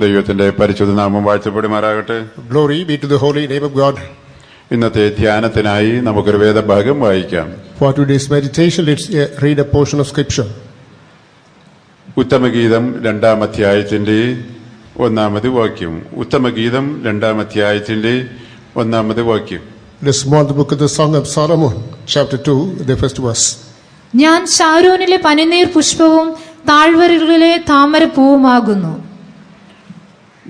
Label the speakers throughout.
Speaker 1: ദൈവത്തിന്റെ പരിശുദ്ധ നാമം വാഴ്ത്തപ്പെടുമാറാകട്ടെ.
Speaker 2: Glory be to the holy name of God.
Speaker 1: ഇന്നത്തെ ധ്യാനത്തിനായി നമുക്കൊരു വേദഭാഗം വായിക്കാം.
Speaker 2: For today's meditation, let's read a portion of scripture.
Speaker 1: ഉത്തമഗീതം 2-ാം അധ്യായത്തിന്റെ 1-ാമത് വാക്യം. ഉത്തമഗീതം 2-ാം അധ്യായത്തിന്റെ 1-ാമത് വാക്യം.
Speaker 2: Let's read the book of the Song of Solomon, chapter 2, the first verse.
Speaker 3: ഞാൻ ശാരോനിലെ പനിനീർ പുഷ്പവും താഴ്വരകളിലെ താമരപ്പൂവുമാകുന്നു.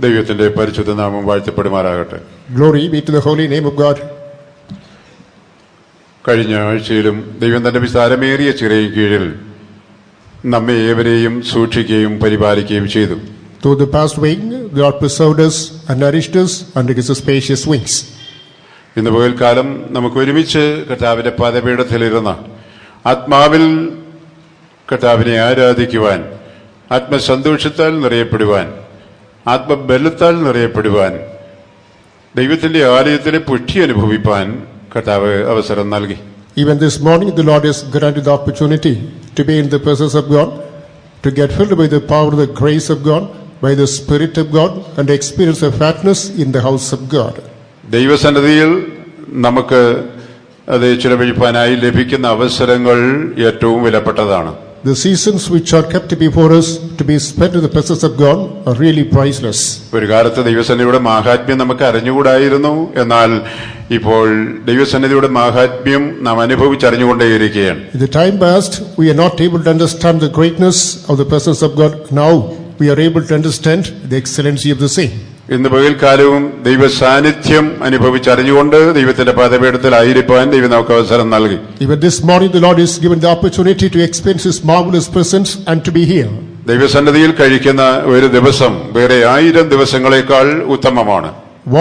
Speaker 1: ദൈവത്തിന്റെ പരിശുദ്ധ നാമം വാഴ്ത്തപ്പെടുമാറാകട്ടെ.
Speaker 2: Glory be to the holy name of God.
Speaker 1: കഴിഞ്ഞ ആഴ്ചയിലും ദൈവം തന്റെ വിസ്താരമേറിയ ചിറയിൻ കീഴിൽ നമ്മെ ഏവരെയും സൂക്ഷിക്കുകയും പരിപാലിക്കുകയും ചെയ്തു.
Speaker 2: Through the past week, God preserved us and nourished us under His spacious wings.
Speaker 1: ഇന്ന് പകൽക്കാലം നമുക്ക് ഒരുമിച്ച് കർത്താവിന്റെ പാദപീഠത്തിലിരുന്ന ആത്മാവിൽ കർത്താവിനെ ആരാധിക്കുവാൻ, ആത്മസന്തോഷത്താൽ നിറയപ്പെടുവാൻ, ആത്മബലത്താൽ നിറയപ്പെടുവാൻ, ദൈവത്തിന്റെ ആലയത്തിലെ പുഷ്ടി അനുഭവിപ്പാൻ കർത്താവ് അവസരം നൽകി.
Speaker 2: Even this morning, the Lord has granted the opportunity to be in the presence of God, to get filled by the power of the grace of God, by the Spirit of God, and experience a fatness in the house of God.
Speaker 1: ദൈവസന്നിധിയിൽ നമുക്ക് അത് ചിലവഴിപ്പാനായി ലഭിക്കുന്ന അവസരങ്ങൾ ഏറ്റവും വിലപ്പെട്ടതാണ്.
Speaker 2: The seasons which are kept before us to be spent in the presence of God are really priceless.
Speaker 1: ഒരു കാലത്ത് ദൈവസന്നിധിയുടെ മാഹാത്മ്യം നമുക്ക് അറിഞ്ഞുകൂടായിരുന്നു. എന്നാൽ ഇപ്പോൾ ദൈവസന്നിധിയുടെ മാഹാത്മ്യം നാം അനുഭവിച്ചറിഞ്ഞുകൊണ്ടേയിരിക്കുകയാണ്.
Speaker 2: In the time past, we are not able to understand the greatness of the presence of God. Now we are able to understand the excellency of the same.
Speaker 1: ഇന്ന് പകൽക്കാലവും ദൈവ സാന്നിധ്യം അനുഭവിച്ചറിഞ്ഞുകൊണ്ട് ദൈവത്തിന്റെ പാദപീഠത്തിലായിരിക്കാൻ ദൈവം നമുക്ക് അവസരം നൽകി.
Speaker 2: Even this morning, the Lord is given the opportunity to experience His marvelous presence and to be here.
Speaker 1: ദൈവസന്നിധിയിൽ കഴിക്കുന്ന ഒരു ദിവസം വേറെ 1000 ദിവസങ്ങളെക്കാൾ ഉത്തമമാണ്.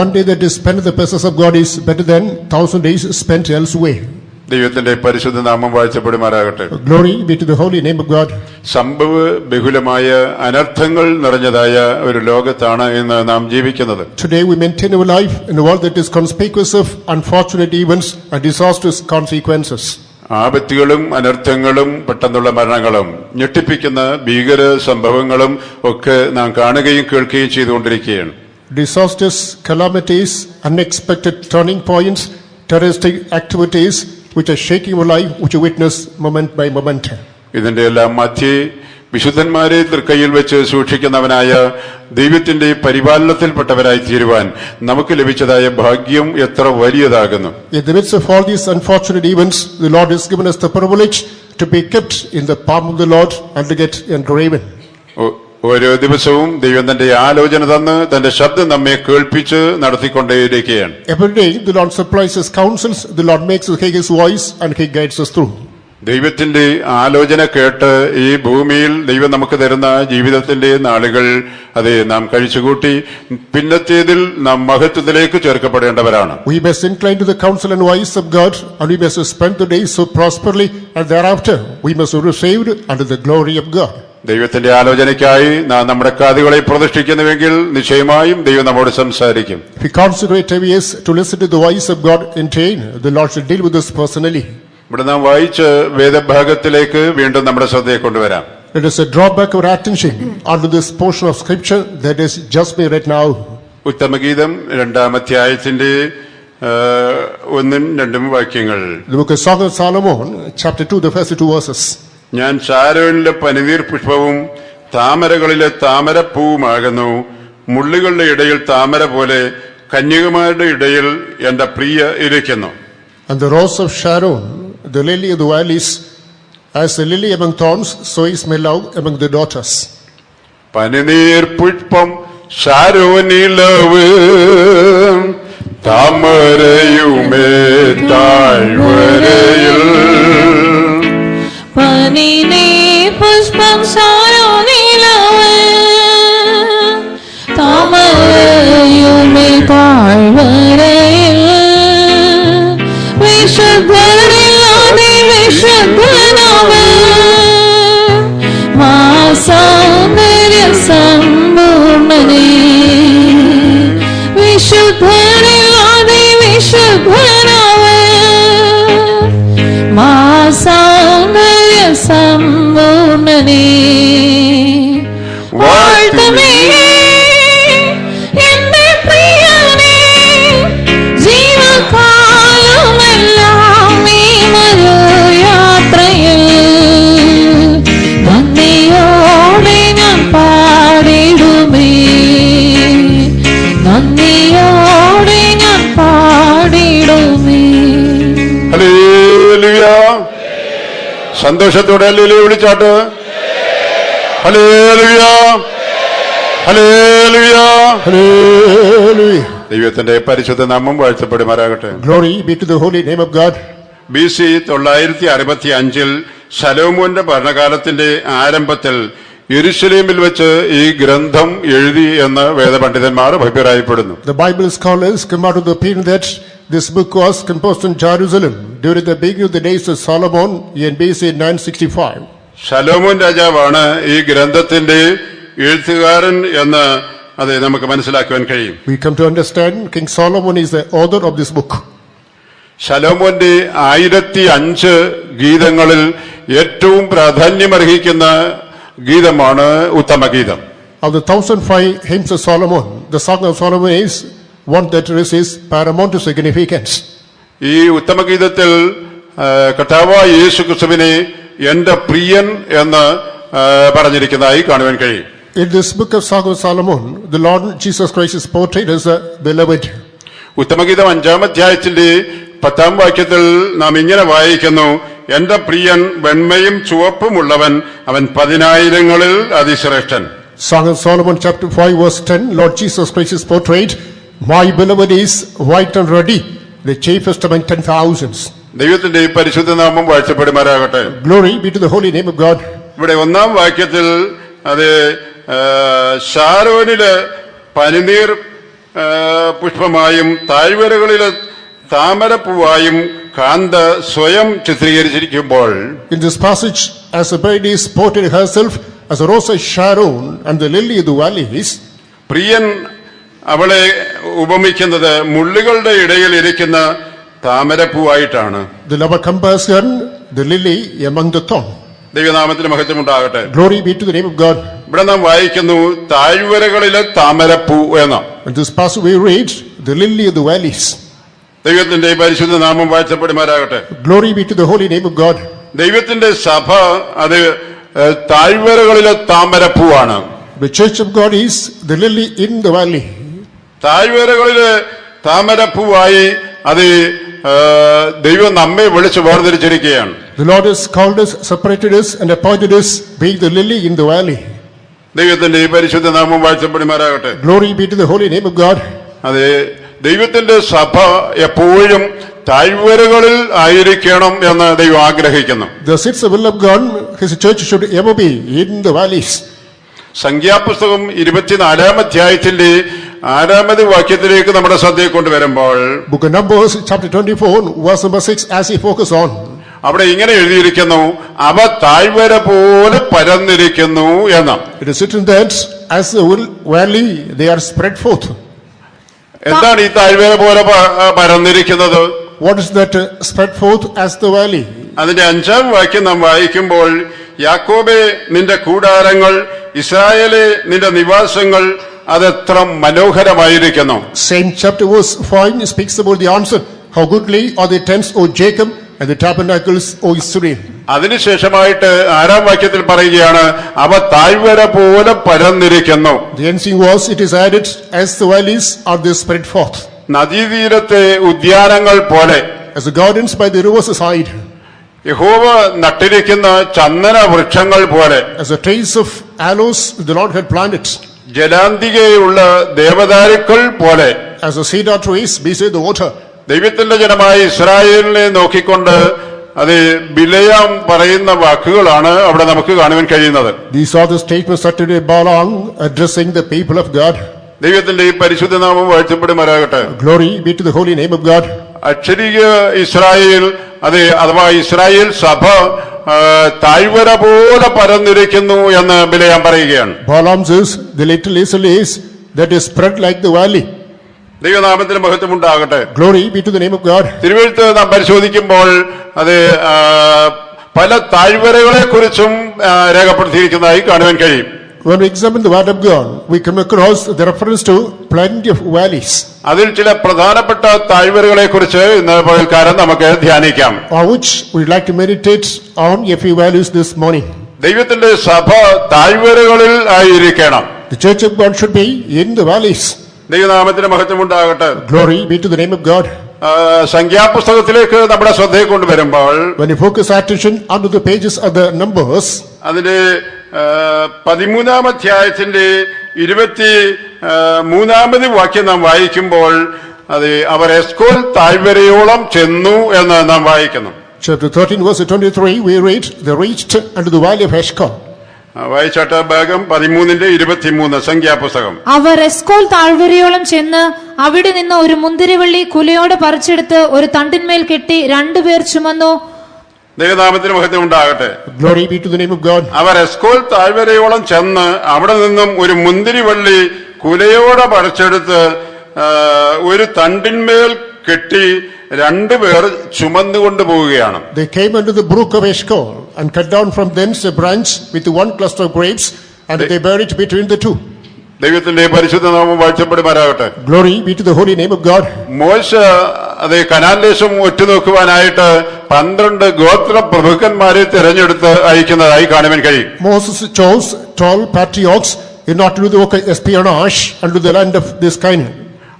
Speaker 2: One day that is spent in the presence of God is better than 1,000 days spent elsewhere.
Speaker 1: ദൈവത്തിന്റെ പരിശുദ്ധ നാമം വാഴ്ത്തപ്പെടുമാറാകട്ടെ.
Speaker 2: Glory be to the holy name of God.
Speaker 1: സംഭവ ബഹുലമായ അനർത്ഥങ്ങൾ നിറഞ്ഞതായ ഒരു ലോകത്താണ് ഇന്ന് നാം ജീവിക്കുന്നത്.
Speaker 2: Today we maintain our life in a world that is conspicuous of unfortunate events and disastrous consequences.
Speaker 1: ആപത്തുകളും അനർത്ഥങ്ങളും പെട്ടെന്നുള്ള മരണങ്ങളും ഞെട്ടിപ്പിക്കുന്ന ഭീകര സംഭവങ്ങളും ഒക്കെ നാം കാണുകയും കേൾക്കുകയും ചെയ്തുകൊണ്ടിരിക്കുകയാണ്.
Speaker 2: Disasters, calamities, unexpected turning points, terroristic activities which are shaking our life, which we witness moment by moment.
Speaker 1: ഇതിന്റെ എല്ലാം മധ്യേ വിശുദ്ധന്മാരെ തൃക്കൈയിൽ വെച്ച് സൂക്ഷിക്കുന്നവനായ ദൈവത്തിന്റെ പരിപാലനത്തിൽപ്പെട്ടവരായി തീരുവാൻ നമുക്ക് ലഭിച്ചതായ ഭാഗ്യം എത്ര വലിയതാകുന്നു.
Speaker 2: In the midst of all these unfortunate events, the Lord has given us the privilege to be kept in the palm of the Lord and to get engraven.
Speaker 1: ഓരോ ദിവസവും ദൈവം തന്റെ ആലോചന തന്ന് തന്റെ ശബ്ദം നമ്മെ കേൾപ്പിച്ച് നടത്തിക്കൊണ്ടേയിരിക്കുകയാണ്.
Speaker 2: Every day the Lord supplies His counsels, the Lord makes us hear His voice and He guides us through.
Speaker 1: ദൈവത്തിന്റെ ആലോചന കേട്ട് ഈ ഭൂമിയിൽ ദൈവം നമുക്ക് തരുന്ന ജീവിതത്തിന്റെ നാളുകൾ അത് നാം കഴിച്ചുകൂട്ടി പിന്നത്തേതിൽ നാം മഹത്വത്തിലേക്ക് ചേർക്കപ്പെടേണ്ടവരാണ്.
Speaker 2: We must incline to the counsel and voice of God, and we must spend the days so prosperly, and thereafter we must be saved under the glory of God.
Speaker 1: ദൈവത്തിന്റെ ആലോചനയ്ക്കായി നാം നമ്മുടെ കാതുകളെ പ്രതിഷ്ഠിക്കുന്നുവെങ്കിൽ നിശ്ചയമായും ദൈവം നമ്മോട് സംസാരിക്കും.
Speaker 2: If we consecrate our ears to listen to the voice of God in vain, the Lord should deal with us personally.
Speaker 1: ഇവിടെ നാം വായിച്ച വേദഭാഗത്തിലേക്ക് വീണ്ടും നമ്മുടെ ശ്രദ്ധയെ കൊണ്ടുവരാം.
Speaker 2: Let us draw back our attention onto this portion of scripture that is just been read now.
Speaker 1: ഉത്തമഗീതം 2-ാം അധ്യായത്തിന്റെ 1-2 വാക്യങ്ങൾ.
Speaker 2: The book of Song of Solomon, chapter 2, the first 2 verses.
Speaker 1: ഞാൻ ശാരോനിലെ പനിനീർ പുഷ്പവും താമരകളിലെ താമരപ്പൂവുമാകുന്നു. മുള്ളുകളുടെ ഇടയിൽ താമര പോലെ കന്യകമാരുടെ ഇടയിൽ എന്റെ പ്രിയ ഇരിക്കുന്നു.
Speaker 2: And the rose of Sharon, the lily of the valleys, as the lily among thorns, so is my love among the daughters.
Speaker 1: പനിനീർ പുഷ്പം ശാരോനിലവ് താമരയുമേ താഴ്വരയിൽ.
Speaker 3: പനിനീർ പുഷ്പം ശാരോനിലവ് താമരയുമേ താഴ്വരയിൽ. വിശുദ്ധരില്ലാതെ വിശുദ്ധനവൻ മാസൗന്ദര്യ സമ്പൂർണ്ണനേ. വിശുദ്ധരില്ലാതെ വിശുദ്ധനവൻ മാസൗന്ദര്യ സമ്പൂർണ്ണനേ. വാഴ്ത്തുമേ
Speaker 1: സന്തോഷത്തോടെ ഹല്ലേലൂയ വിളിച്ചാട്ട്. ഹല്ലേലൂയ, ഹല്ലേലൂയ.
Speaker 2: Hallelujah.
Speaker 1: ദൈവത്തിന്റെ പരിശുദ്ധ നാമം വാഴ്ത്തപ്പെടുമാറാകട്ടെ.
Speaker 2: Glory be to the holy name of God.
Speaker 1: BC 965 ശലോമോന്റെ ഭരണകാലത്തിന്റെ ആരംഭത്തിൽ യെരൂശലേമിൽ വെച്ച് ഈ ഗ്രന്ഥം എഴുതി എന്ന് വേദപണ്ഡിതന്മാർ അഭിപ്രായപ്പെടുന്നു.
Speaker 2: The Bible scholars come out of the opinion that this book was composed in Jerusalem during the beginning of the days of Solomon in BC 965.
Speaker 1: ശലോമോൻ രാജാവാണ് ഈ ഗ്രന്ഥത്തിന്റെ എഴുത്തുകാരൻ എന്ന് അത് നമുക്ക് മനസ്സിലാക്കുവാൻ കഴിയും.
Speaker 2: We come to understand King Solomon is the author of this book.
Speaker 1: ശലോമോന്റെ 1005 ഗീതങ്ങളിൽ ഏറ്റവും പ്രാധാന്യമർഹിക്കുന്ന ഗീതമാണ് ഉത്തമഗീതം.
Speaker 2: Of the 1005 hymns of Solomon, the Song of Solomon is one that receives paramount significance.
Speaker 1: ഈ ഉത്തമഗീതത്തിൽ കർത്താവായ യേശു ക്രിസ്തുവിനെ എന്റെ പ്രിയൻ എന്ന് പറഞ്ഞിരിക്കുന്നതായി കാണുവാൻ കഴിയും.
Speaker 2: In this book of Song of Solomon, the Lord Jesus Christ is portrayed as a beloved.
Speaker 1: ഉത്തമഗീതം 5-ാം അധ്യായത്തിന്റെ 10-ാം വാക്യത്തിൽ നാം ഇങ്ങനെ വായിക്കുന്നു: എന്റെ പ്രിയൻ വെണ്മയും ചുവപ്പുമുള്ളവൻ, അവൻ 10,000-ങ്ങളിൽ അതിശ്രേഷ്ഠൻ.
Speaker 2: Song of Solomon chapter 5 verse 10, Lord Jesus Christ is portrayed, my beloved is white and ruddy, the chiefest among 10,000s.
Speaker 1: ദൈവത്തിന്റെ പരിശുദ്ധ നാമം വാഴ്ത്തപ്പെടുമാറാകട്ടെ.
Speaker 2: Glory be to the holy name of God.
Speaker 1: ഇവിടെ 1-ാം വാക്യത്തിൽ അത് ശാരോനില് പനിനീർ പുഷ്പമായും താഴ്വരകളില് താമരപ്പൂവായും കാന്ത സ്വയം ചിത്രീകരിച്ചിരിക്കുമ്പോൾ,
Speaker 2: In this passage, as a bride is portrayed herself as a rose of Sharon and the lily of the valleys,
Speaker 1: പ്രിയൻ അവളെ ഉപമിക്കുന്നത് മുള്ളുകളുടെ ഇടയിൽ ഇരിക്കുന്ന താമരപ്പൂവായിട്ടാണ്.
Speaker 2: the lover compares her, the lily among the thorn.
Speaker 1: ദൈവനാമത്തിന് മഹത്വമുണ്ടാകട്ടെ.
Speaker 2: Glory be to the name of God.
Speaker 1: ഇവിടെ നാം വായിക്കുന്നു താഴ്വരകളിലെ താമരപ്പൂ എന്ന്.
Speaker 2: In this passage we read, the lily of the valleys.
Speaker 1: ദൈവത്തിന്റെ പരിശുദ്ധ നാമം വാഴ്ത്തപ്പെടുമാറാകട്ടെ.
Speaker 2: Glory be to the holy name of God.
Speaker 1: ദൈവത്തിന്റെ സഭ അത് താഴ്വരകളിലെ താമരപ്പൂവാണ്.
Speaker 2: The church of God is the lily in the valley.
Speaker 1: താഴ്വരകളിലെ താമരപ്പൂവായി അത് ദൈവം നമ്മെ വിളിച്ച് വേർതിരിച്ചിരിക്കുകയാണ്.
Speaker 2: The Lord has called us, separated us and appointed us being the lily in the valley.
Speaker 1: ദൈവത്തിന്റെ ഈ പരിശുദ്ധ നാമം വാഴ്ത്തപ്പെടുമാറാകട്ടെ.
Speaker 2: Glory be to the holy name of God.
Speaker 1: അത് ദൈവത്തിന്റെ സഭ എപ്പോഴും താഴ്വരകളിൽ ആയിരിക്കണം എന്ന് ദൈവം ആഗ്രഹിക്കുന്നു.
Speaker 2: Thus it's the will of God, his church should ever be in the valleys.
Speaker 1: സംഖ്യാപുസ്തകം 24-ാം അധ്യായത്തിന്റെ 6-ാമത് വാക്യത്തിലേക്ക് നമ്മുടെ ശ്രദ്ധയെ കൊണ്ടുവരുമ്പോൾ,
Speaker 2: Book of Numbers chapter 24 verse number 6, as he focus on,
Speaker 1: അവിടെ ഇങ്ങനെ എഴുതിയിരിക്കുന്നു: അവ താഴ്വര പോലെ പരന്നിരിക്കുന്നു എന്ന്.
Speaker 2: it is written that as the valley they are spread forth.
Speaker 1: എന്താണ് ഈ താഴ്വര പോലെ പരന്നിരിക്കുന്നത്?
Speaker 2: What is that spread forth as the valley?
Speaker 1: അതിന്റെ 5-ാം വാക്യം നാം വായിക്കുമ്പോൾ, യാക്കോബേ നിന്റെ കൂടാരങ്ങൾ, ഇസ്രായേലേ നിന്റെ നിവാസങ്ങൾ അതെത്ര മനോഹരമായിരിക്കുന്നു.
Speaker 2: Same chapter verse 5 speaks about the answer. How goodly are the tents, O Jacob, and the tabernacles, O Israel.
Speaker 1: അതിനുശേഷമായിട്ട് 6-ാം വാക്യത്തിൽ പറയുകയാണ്, അവ താഴ്വര പോലെ പരന്നിരിക്കുന്നു.
Speaker 2: The ending was, it is added, as the valleys are they spread forth.
Speaker 1: നദീതീരത്തെ ഉദ്യാനങ്ങൾ പോലെ,
Speaker 2: As the gardens by the river's side,
Speaker 1: യഹോവ നട്ടിരിക്കുന്ന ചന്ദന വൃക്ഷങ്ങൾ പോലെ,
Speaker 2: as the trees of aloes the Lord had planted,
Speaker 1: ജലാന്തികയുള്ള ദേവദാരുക്കൾ പോലെ,
Speaker 2: as the cedar trees beside the water.
Speaker 1: ദൈവത്തിന്റെ ജനമായ ഇസ്രായേലിനെ നോക്കിക്കൊണ്ട് അത് ബിലയാം പറയുന്ന വാക്കുകളാണ് അവിടെ നമുക്ക് കാണുവാൻ കഴിയുന്നത്.
Speaker 2: These are the statements uttered by Balaam addressing the people of God.
Speaker 1: ദൈവത്തിന്റെ ഈ പരിശുദ്ധ നാമം വാഴ്ത്തപ്പെടുമാറാകട്ടെ.
Speaker 2: Glory be to the holy name of God.
Speaker 1: അക്ഷരിക ഇസ്രായേൽ അത് അഥവാ ഇസ്രായേൽ സഭ താഴ്വര പോലെ പരന്നിരിക്കുന്നു എന്ന് ബിലയാം പറയുകയാണ്.
Speaker 2: Balaam says, the little Israel is that is spread like the valley.
Speaker 1: ദൈവനാമത്തിന് മഹത്വമുണ്ടാകട്ടെ.
Speaker 2: Glory be to the name of God.
Speaker 1: തിരുവെഴുത്ത് നാം പരിശോധിക്കുമ്പോൾ അത് പല താഴ്വരകളെ കുറിച്ചും രേഖപ്പെടുത്തിയിരിക്കുന്നതായി കാണുവാൻ കഴിയും.
Speaker 2: When we examine the word of God, we come across the reference to plenty of valleys.
Speaker 1: അതിൽ ചില പ്രധാനപ്പെട്ട താഴ്വരകളെ കുറിച്ച് ഇന്ന് പകൽക്കാലം നമുക്ക് ധ്യാനിക്കാം.
Speaker 2: On which we'd like to meditate on a few valleys this morning.
Speaker 1: ദൈവത്തിന്റെ സഭ താഴ്വരകളിൽ ആയിരിക്കണം.
Speaker 2: The church of God should be in the valleys.
Speaker 1: ദൈവനാമത്തിന് മഹത്വമുണ്ടാകട്ടെ.
Speaker 2: Glory be to the name of God.
Speaker 1: സംഖ്യാപുസ്തകത്തിലേക്ക് നമ്മുടെ ശ്രദ്ധയെ കൊണ്ടുവരുമ്പോൾ
Speaker 2: when you focus attention onto the pages of the Numbers,
Speaker 1: അതിന്റെ 13-ാം അധ്യായത്തിന്റെ 23-ാമത് വാക്യം നാം വായിക്കുമ്പോൾ അത് അവർ എസ്കോൽ താഴ്വരയോളം ചെന്നു എന്ന് നാം വായിക്കുന്നു.
Speaker 2: chapter 13, verse 23, we read, they reached unto the valley of Eshcol.
Speaker 1: വായിച്ചാട്ട ഭാഗം 13-23 സംഖ്യാപുസ്തകം.
Speaker 4: അവർ എസ്കോൽ താഴ്വരയോളം ചെന്ന് അവിടെ നിന്ന് ഒരു മുന്തിരിവള്ളി കുലയോടെ പറിച്ചെടുത്ത് ഒരു തണ്ടിന്മേൽ കെട്ടി 2 പേർ ചുമന്നു.
Speaker 1: ദൈവനാമത്തിന് മഹത്വം ഉണ്ടാകട്ടെ.
Speaker 2: Glory be to the name of God.
Speaker 1: Our Eshcol താഴ്വരയോളം ചെന്ന് അവിടെ നിന്നും ഒരു മുന്തിരിവള്ളി കുലയോടെ പറിച്ചെടുത്ത് ഒരു തണ്ടിന്മേൽ കെട്ടി 2 പേർ ചുമന്നുകൊണ്ട് പോവുകയാണ്.
Speaker 2: They came unto the brook of Eshcol and cut down from thence a branch with 1 cluster of grapes, and they buried it between the 2.
Speaker 1: ദൈവത്തിന്റെ പരിശുദ്ധ നാമം വാഴ്ത്തപ്പെടുമാറാകട്ടെ.
Speaker 2: Glory be to the holy name of God.
Speaker 1: മോശ Canaan ദേശം ഒറ്റുനോക്കുവാനായിട്ട് 12 ഗോത്ര പ്രഭുക്കന്മാരെ തിരഞ്ഞെടുത്ത് അയക്കുന്നതായി കാണുവാൻ കഴിയും.
Speaker 2: Moses chose 12 patriarchs in order to do the work of espionage unto the land of this Canaan.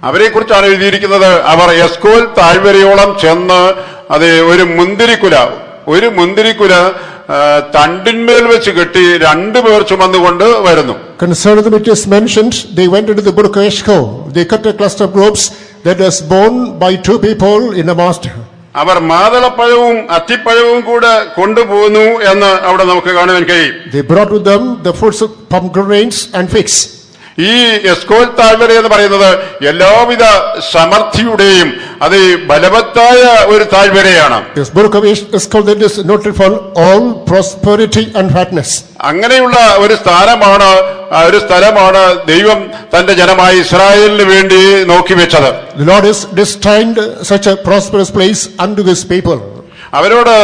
Speaker 1: അവരെ കുറിച്ചാണ് എഴുതിയിരിക്കുന്നത്. അവർ എസ്കോൽ താഴ്വരയോളം ചെന്ന് ഒരു മുന്തിരിക്കുല തണ്ടിന്മേൽ വെച്ച് കെട്ടി 2 പേർ ചുമന്നുകൊണ്ട് വരുന്നു.
Speaker 2: Concerning them it is mentioned, they went into the brook of Eshcol. They cut a cluster of grapes that was borne by 2 people in a mast.
Speaker 1: അവർ മാതളപ്പഴവും അത്തിപ്പഴവും കൂടെ കൊണ്ടുപോകുന്നു എന്ന് അവിടെ നമുക്ക് കാണുവാൻ കഴിയും.
Speaker 2: They brought with them the fruits of pomegranates and figs.
Speaker 1: ഈ Eshcol താഴ്വര എന്ന് പറയുന്നത് എല്ലാവിധ സമൃദ്ധിയുടെയും ബലവത്തായ ഒരു താഴ്വരയാണ്.
Speaker 2: This brook of Eshcol that is noted for all prosperity and fatness.
Speaker 1: അങ്ങനെയുള്ള ഒരു സ്ഥലമാണ് ദൈവം തന്റെ ജനമായ ഇസ്രായേലിന് വേണ്ടി നോക്കി വെച്ചത്.
Speaker 2: The Lord has destined such a prosperous place unto his people.
Speaker 1: അവരോട്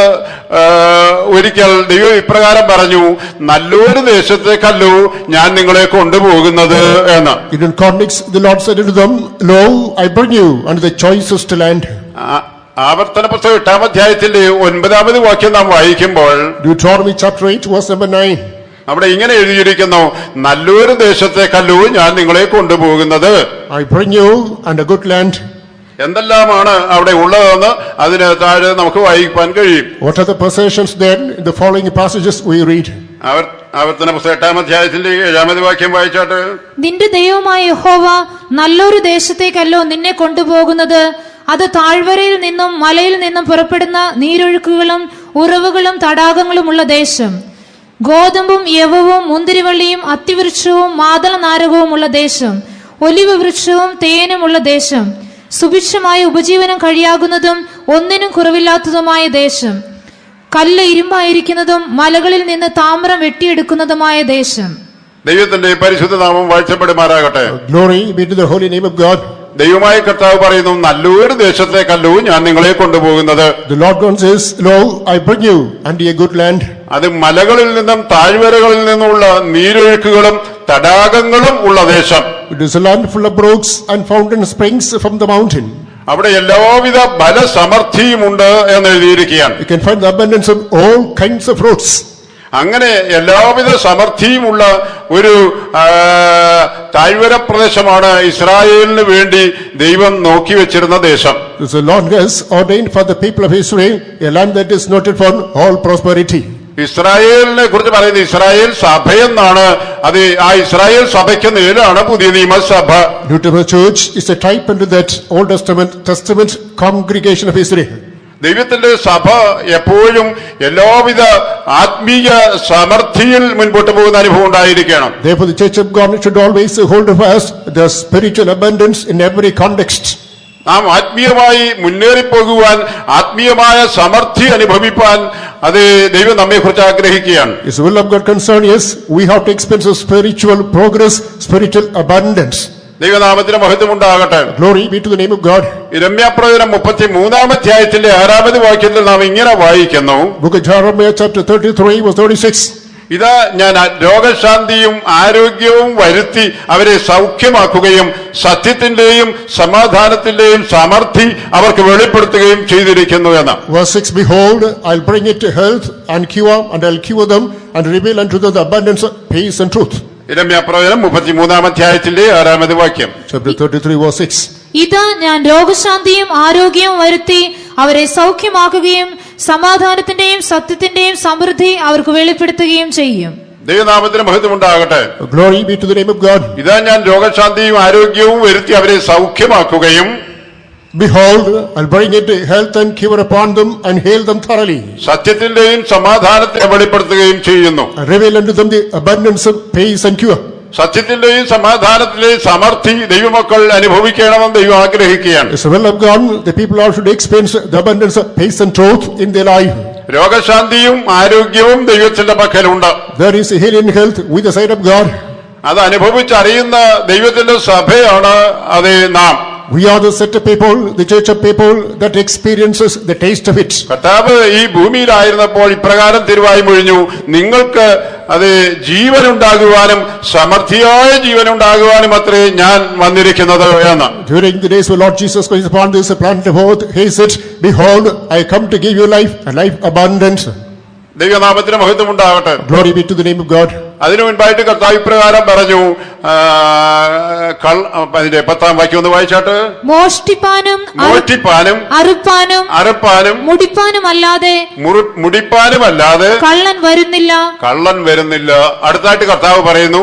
Speaker 1: ഒരിക്കൽ ദൈവം ഇപ്രകാരം പറഞ്ഞു, നല്ലൊരു ദേശത്തേക്കല്ലോ ഞാൻ നിങ്ങളെ കൊണ്ടുപോകുന്നത് എന്ന്.
Speaker 2: In context, the Lord said unto them, Lo, I bring you unto the choicest land.
Speaker 1: ആവർത്തന പുസ്തകം 8-ാം അധ്യായത്തിന്റെ 9-ാമത് വാക്യം നാം വായിക്കുമ്പോൾ
Speaker 2: Deuteronomy chapter 8, verse number 9.
Speaker 1: അവിടെ ഇങ്ങനെ എഴുതിയിരിക്കുന്നു, നല്ലൊരു ദേശത്തേക്കല്ലോ ഞാൻ നിങ്ങളെ കൊണ്ടുപോകുന്നത്.
Speaker 2: I bring you unto a good land.
Speaker 1: എന്തെല്ലാമാണ് അവിടെ ഉള്ളതെന്ന് അതിന് താഴെ നമുക്ക് വായിക്കാൻ കഴിയും.
Speaker 2: What are the possessions then? In the following passages we read.
Speaker 1: ആവർത്തന പുസ്തകം 8-ാം അധ്യായത്തിന്റെ 7-ാമത് വാക്യം വായിച്ചാട്ട്.
Speaker 4: നിന്റെ ദൈവമായ യഹോവ നല്ലൊരു ദേശത്തേക്കല്ലോ നിന്നെ കൊണ്ടുപോകുന്നത്. അത് താഴ്വരയിൽ നിന്നും മലയിൽ നിന്നും പുറപ്പെടുന്ന നീരൊഴുക്കുകളും ഉറവുകളും തടാകങ്ങളുമുള്ള ദേശം, ഗോതമ്പും യവവും മുന്തിരിവള്ളിയും അത്തിവൃക്ഷവും മാതള നാരകവുമുള്ള ദേശം, ഒലിവ് വൃക്ഷവും തേനുമുള്ള ദേശം, സുഭിക്ഷമായ ഉപജീവനം കഴിയാകുന്നതും ഒന്നിനും കുറവില്ലാത്തതുമായ ദേശം, കല്ല് ഇരുമ്പായിരിക്കുന്നതും മലകളിൽ നിന്ന് താമ്രം വെട്ടിയെടുക്കുന്നതുമായ ദേശം.
Speaker 1: ദൈവത്തിന്റെ പരിശുദ്ധ നാമം വാഴ്ത്തപ്പെടുമാറാകട്ടെ.
Speaker 2: Glory be to the holy name of God.
Speaker 1: ദൈവമായ കർത്താവ് പറയുന്നു, നല്ലൊരു ദേശത്തേക്കല്ലോ ഞാൻ നിങ്ങളെ കൊണ്ടുപോകുന്നത്.
Speaker 2: The Lord God says, Lo, I bring you unto a good land.
Speaker 1: അത് മലകളിൽ നിന്നും താഴ്വരകളിൽ നിന്നുള്ള നീരൊഴുക്കുകളും തടാകങ്ങളും ഉള്ള ദേശം.
Speaker 2: It is a land full of brooks and fountain springs from the mountain.
Speaker 1: അവിടെ എല്ലാവിധ ബലസമൃദ്ധിയുമുണ്ട് എന്ന് എഴുതിയിരിക്കുകയാണ്.
Speaker 2: You can find the abundance of all kinds of fruits.
Speaker 1: അങ്ങനെ എല്ലാവിധ സമൃദ്ധിയുമുള്ള ഒരു താഴ്വര പ്രദേശമാണ് ഇസ്രായേലിന് വേണ്ടി ദൈവം നോക്കി വെച്ചിരുന്ന ദേശം.
Speaker 2: The Lord has ordained for the people of Israel a land that is noted for all prosperity.
Speaker 1: ഇസ്രായേലിനെ കുറിച്ച് പറയുന്നത് ഇസ്രായേൽ സഭയെന്നാണ്. ആ ഇസ്രായേൽ സഭയ്ക്ക് നേരാണ് പുതിയ നിയമസഭ.
Speaker 2: New Testament church is a type unto that Old Testament congregation of Israel.
Speaker 1: ദൈവത്തിന്റെ സഭ എപ്പോഴും എല്ലാവിധ ആത്മീയ സമൃദ്ധിയിൽ മുൻപോട്ട് പോകുന്ന അനുഭവം ഉണ്ടായിരിക്കണം.
Speaker 2: Therefore the church of God should always hold fast the spiritual abundance in every context.
Speaker 1: നാം ആത്മീയമായി മുന്നേറിപ്പോകുവാൻ, ആത്മീയമായ സമൃദ്ധി അനുഭവിപ്പാൻ ദൈവം നമ്മെ കുറിച്ച് ആഗ്രഹിക്കുകയാണ്.
Speaker 2: Is the will of God concerned? Yes, we have to experience spiritual progress, spiritual abundance.
Speaker 1: ദൈവനാമത്തിന് മഹത്വമുണ്ടാകട്ടെ.
Speaker 2: Glory be to the name of God.
Speaker 1: യിരെമ്യാപ്രവചനം 33-ാം അധ്യായത്തിന്റെ 6-ാമത് വാക്യത്തിൽ നാം ഇങ്ങനെ വായിക്കുന്നു.
Speaker 2: Book of Jeremiah chapter 33 verse 36.
Speaker 1: ഇതാ ഞാൻ രോഗശാന്തിയും ആരോഗ്യവും വരുത്തി അവരെ സൗഖ്യമാക്കുകയും സത്യത്തിന്റെയും സമാധാനത്തിന്റെയും സമൃദ്ധി അവർക്ക് വെളിപ്പെടുത്തുകയും ചെയ്തിരിക്കുന്നു എന്ന്.
Speaker 2: Verse 6, Behold, I'll bring it to health and cure, and I'll cure them and reveal unto them the abundance of peace and truth.
Speaker 1: യിരെമ്യാപ്രവചനം 33-ാം അധ്യായത്തിന്റെ 6-ാമത് വാക്യം.
Speaker 2: Chapter 33 verse 6.
Speaker 4: ഇതാ ഞാൻ രോഗശാന്തിയും ആരോഗ്യവും വരുത്തി അവരെ സൗഖ്യമാക്കുകയും സമാധാനത്തിന്റെയും സത്യത്തിന്റെയും സമൃദ്ധി അവർക്ക് വെളിപ്പെടുത്തുകയും ചെയ്യും.
Speaker 1: ദൈവനാമത്തിന് മഹത്വം ഉണ്ടാകട്ടെ.
Speaker 2: Glory be to the name of God.
Speaker 1: ഇതാ ഞാൻ രോഗശാന്തിയും ആരോഗ്യവും വരുത്തി അവരെ സൗഖ്യമാക്കുകയും
Speaker 2: Behold, I'll bring it health and cure upon them and heal them thoroughly.
Speaker 1: സത്യത്തിന്റെയും സമാധാനത്തെ വെളിപ്പെടുത്തുകയും ചെയ്യുന്നു.
Speaker 2: And reveal unto them the abundance of peace and cure.
Speaker 1: സത്യത്തിന്റെയും സമാധാനത്തിന്റെയും സമൃദ്ധി ദൈവമക്കൾ അനുഭവിക്കണമെന്ന് ദൈവം ആഗ്രഹിക്കുകയാണ്.
Speaker 2: It's the will of God, the people all should experience the abundance of peace and truth in their life.
Speaker 1: രോഗശാന്തിയും ആരോഗ്യവും ദൈവത്തിന്റെ പക്കലുണ്ട്.
Speaker 2: There is healing health with the side of God.
Speaker 1: അത് അനുഭവിച്ചറിയുന്ന ദൈവത്തിന്റെ സഭയാണ് അത് നാം.
Speaker 2: We are the set of people, the church of people that experiences the taste of it.
Speaker 1: കർത്താവ് ഈ ഭൂമിയിലായിരുന്നപ്പോൾ ഇപ്രകാരം തിരുവായി മൊഴിഞ്ഞു, നിങ്ങൾക്ക് അത് ജീവനുണ്ടാകുവാനും സമൃദ്ധിയായ ജീവനുണ്ടാകുവാനും അത്രേ ഞാൻ വന്നിരിക്കുന്നത് എന്ന്.
Speaker 2: During the days of Lord Jesus Christ upon this planet of earth, he said, Behold, I come to give you life, and life abundant.
Speaker 1: ദൈവനാമത്തിന് മഹത്വം ഉണ്ടാകട്ടെ.
Speaker 2: Glory be to the name of God.
Speaker 1: അതിനു മുൻപായിട്ട് കർത്താവ് ഇപ്രകാരം പറഞ്ഞു, അതിന്റെ 10-ാം വാക്യം ഒന്ന് വായിച്ചാട്ട്.
Speaker 4: മോഷ്ടിപ്പാനും
Speaker 1: അറുപ്പാനും മുടിപ്പാനുമല്ലാതെ കള്ളൻ വരുന്നില്ല. അടുത്തായിട്ട് കർത്താവ് പറയുന്നു,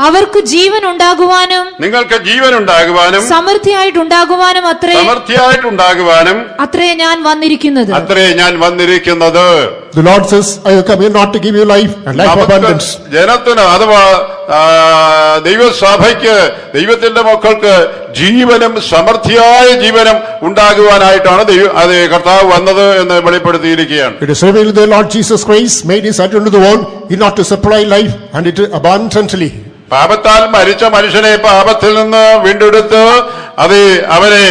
Speaker 4: അവർക്ക് ജീവൻ ഉണ്ടാകുവാനും
Speaker 1: നിങ്ങൾക്ക് ജീവൻ ഉണ്ടാകുവാനും
Speaker 4: സമൃദ്ധിയായിട്ടുണ്ടാകുവാനും അത്രേ ഞാൻ വന്നിരിക്കുന്നത്.
Speaker 2: The Lord says, I have come here not to give you life and life abundance.
Speaker 1: ജനത്തിന് അഥവാ ദൈവസഭയ്ക്ക്, ദൈവത്തിന്റെ മക്കൾക്ക് ജീവനും സമൃദ്ധിയായ ജീവനും ഉണ്ടാകുവാനായിട്ടാണ് അത് കർത്താവ് വന്നത് എന്ന് വെളിപ്പെടുത്തിയിരിക്കുകയാണ്.
Speaker 2: It is revealed the Lord Jesus Christ made his advent to the world in order to supply life and it abundantly.
Speaker 1: പാപത്താൽ മരിച്ച മനുഷ്യനെ പാപത്തിൽ നിന്ന് വീണ്ടെടുത്ത് അവനെ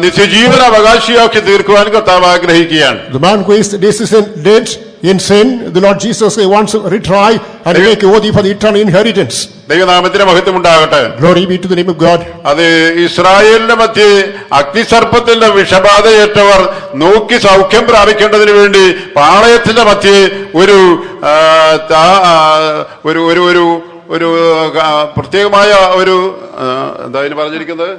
Speaker 1: നിത്യജീവന അവകാശിയാക്കി തീർക്കുവാൻ കർത്താവ് ആഗ്രഹിക്കുകയാണ്.
Speaker 2: The man who is dead in sin, the Lord Jesus wants to retry and make worthy for the eternal inheritance.
Speaker 1: ദൈവനാമത്തിന് മഹത്വം ഉണ്ടാകട്ടെ.
Speaker 2: Glory be to the name of God.
Speaker 1: അത് ഇസ്രായേലിന്റെ മധ്യേ അഗ്നിസർപ്പത്തിന്റെ വിഷബാധയേറ്റവർ നോക്കി സൗഖ്യം പ്രാപിക്കേണ്ടതിന് വേണ്ടി പാളയത്തിന്റെ മധ്യേ ഒരു പ്രത്യേകമായ എന്താ ഇതിന് പറഞ്ഞിരിക്കുന്നത്,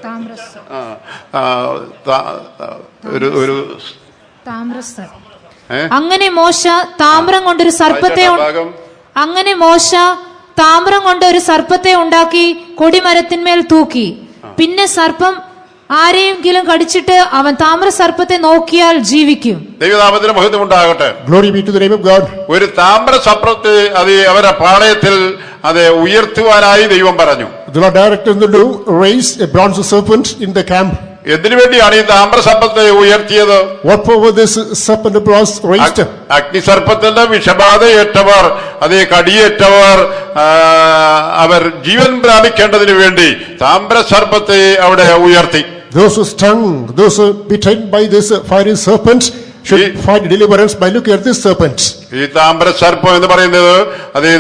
Speaker 4: അങ്ങനെ മോശ താമ്രം കൊണ്ടൊരു സർപ്പത്തെ ഉണ്ടാക്കി കൊടിമരത്തിന്മേൽ തൂക്കി. പിന്നെ സർപ്പം ആരെയെങ്കിലും കടിച്ചിട്ട് അവൻ താമ്ര സർപ്പത്തെ നോക്കിയാൽ ജീവിക്കും.
Speaker 1: ദൈവനാമത്തിന് മഹത്വം ഉണ്ടാകട്ടെ.
Speaker 2: Glory be to the name of God.
Speaker 1: ഒരു താമ്ര സർപ്പത്തെ അവരുടെ പാളയത്തിൽ ഉയർത്തുവാനായി ദൈവം പറഞ്ഞു.
Speaker 2: The Lord directed them to raise a bronze serpent in the camp.
Speaker 1: എന്തിനു വേണ്ടിയാണ് ഈ താമ്ര സർപ്പത്തെ ഉയർത്തിയത്?
Speaker 2: What for this serpent was raised?
Speaker 1: അഗ്നിസർപ്പത്തിന്റെ വിഷബാധയേറ്റവർ, കടിയേറ്റവർ, അവർ ജീവൻ പ്രാപിക്കേണ്ടതിന് വേണ്ടി താമ്ര സർപ്പത്തെ അവിടെ ഉയർത്തി.
Speaker 2: Those who stung, those who bitten by this fiery serpent should find deliverance by looking at this serpent.
Speaker 1: ഈ താമ്ര സർപ്പം എന്ന് പറയുന്നത്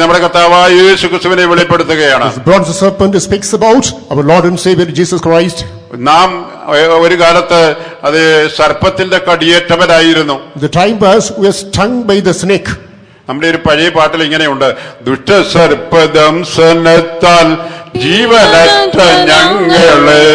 Speaker 1: നമ്മുടെ കർത്താവായ യേശു ക്രിസ്തുവിനെ വെളിപ്പെടുത്തുകയാണ്.
Speaker 2: This bronze serpent speaks about our Lord and Savior Jesus Christ.
Speaker 1: നാം ഒരു കാലത്ത് സർപ്പത്തിന്റെ കടിയേറ്റവരായിരുന്നു.
Speaker 2: The time was we were stung by the snake.
Speaker 1: നമ്മുടെ ഒരു പഴയ പാട്ടിൽ ഇങ്ങനെയുണ്ട്, ദുഷ്ടസർപ്പദംസനത്താൽ ജീവനറ്റ ഞങ്ങളെ,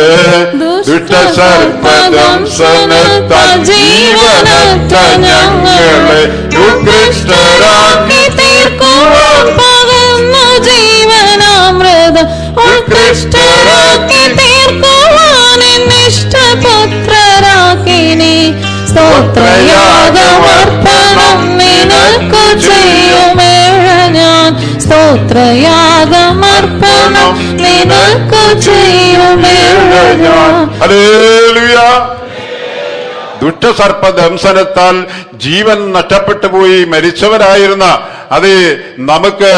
Speaker 1: ദുഷ്ടസർപ്പദംസനത്താൽ ജീവനറ്റ ഞങ്ങളെ ഉത്കൃഷ്ടരാക്കി തീർക്കുവാൻ
Speaker 3: പകർന്നു ജീവനാമൃതം ഉത്കൃഷ്ടരാക്കി തീർക്കുവാൻ ഇഷ്ടപുത്രരാക്കിനി. സ്തോത്രയാഗമർപ്പണം നിനക്കു ചെയ്യുമേഴ ഞാൻ, സ്തോത്രയാഗമർപ്പണം നിനക്കു ചെയ്യുമേഴ ഞാൻ.
Speaker 1: ഹല്ലേലൂയ. ദുഷ്ടസർപ്പദംസനത്താൽ ജീവൻ നഷ്ടപ്പെട്ടു പോയി മരിച്ചവരായിരുന്ന നമുക്ക്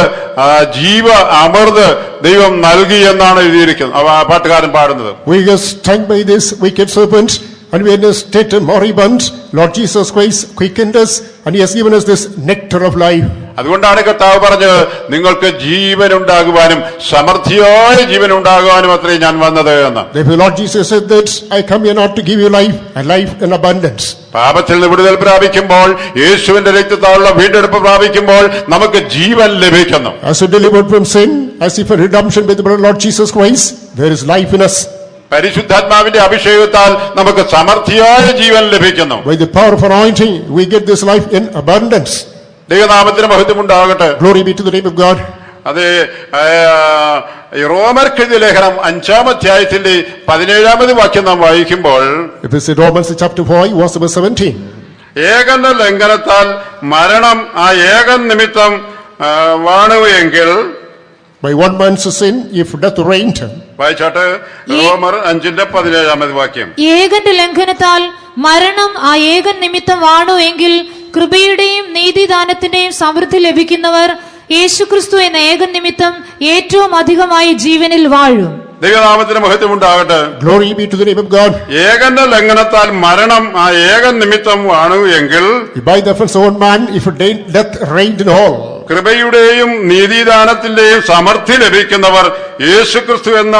Speaker 1: ജീവ അമൃത് ദൈവം നൽകി എന്നാണ് എഴുതിയിരിക്കുന്നത്, ആ പാട്ടുകാരൻ പാടുന്നത്.
Speaker 2: We are stung by this wicked serpent and we are in a state of moribund. Lord Jesus Christ quickened us and he has given us this nectar of life.
Speaker 1: അതുകൊണ്ടാണ് കർത്താവ് പറഞ്ഞത്, നിങ്ങൾക്ക് ജീവൻ ഉണ്ടാകുവാനും സമൃദ്ധിയായ ജീവൻ ഉണ്ടാകുവാനും അത്രേ ഞാൻ വന്നത് എന്ന്.
Speaker 2: Therefore Lord Jesus said that I come here not to give you life and life in abundance.
Speaker 1: പാപത്തിൽ നിന്ന് വിടുതൽ പ്രാപിക്കുമ്പോൾ, യേശുവിന്റെ രക്തത്താലുള്ള വീണ്ടെടുപ്പ് പ്രാപിക്കുമ്പോൾ നമുക്ക് ജീവൻ ലഭിക്കുന്നു.
Speaker 2: As we delivered from sin, as if for redemption by the blood of Lord Jesus Christ, there is life in us.
Speaker 1: പരിശുദ്ധാത്മാവിന്റെ അഭിഷേകത്താൽ നമുക്ക് സമൃദ്ധിയായ ജീവൻ ലഭിക്കുന്നു.
Speaker 2: By the power of anointing, we get this life in abundance.
Speaker 1: ദൈവനാമത്തിന് മഹത്വമുണ്ടാകട്ടെ.
Speaker 2: Glory be to the name of God.
Speaker 1: അത് റോമർക്കെഴുതിയ ലേഖനം 5-ാം അധ്യായത്തിന്റെ 17-ാമത് വാക്യം നാം വായിക്കുമ്പോൾ,
Speaker 2: If it's in Romans chapter 5, verse number 17.
Speaker 1: ഏകന്റെ ലംഘനത്താൽ മരണം ആ ഏകൻ നിമിത്തം വാണുവെങ്കിൽ,
Speaker 2: By one man's sin, if death reigned.
Speaker 1: വായിച്ചാട്ട് റോമർ 5-ന്റെ 17-ാമത് വാക്യം.
Speaker 4: ഏകന്റെ ലംഘനത്താൽ മരണം ആ ഏകൻ നിമിത്തം വാണു എങ്കിൽ കൃപയുടെയും നീതിദാനത്തിന്റെയും സമൃദ്ധി ലഭിക്കുന്നവർ യേശുക്രിസ്തു എന്ന ഏകൻ നിമിത്തം ഏറ്റവും അധികമായി ജീവനിൽ വാഴും.
Speaker 1: ദൈവനാമത്തിന് മഹത്വമുണ്ടാകട്ടെ.
Speaker 2: Glory be to the name of God.
Speaker 1: ഏകന്റെ ലംഘനത്താൽ മരണം ആ ഏകൻ നിമിത്തം വാണു എങ്കിൽ,
Speaker 2: By the offense of one man, if death reigned in all.
Speaker 1: കൃപയുടെയും നീതിദാനത്തിന്റെയും സമൃദ്ധി ലഭിക്കുന്നവർ യേശുക്രിസ്തു എന്ന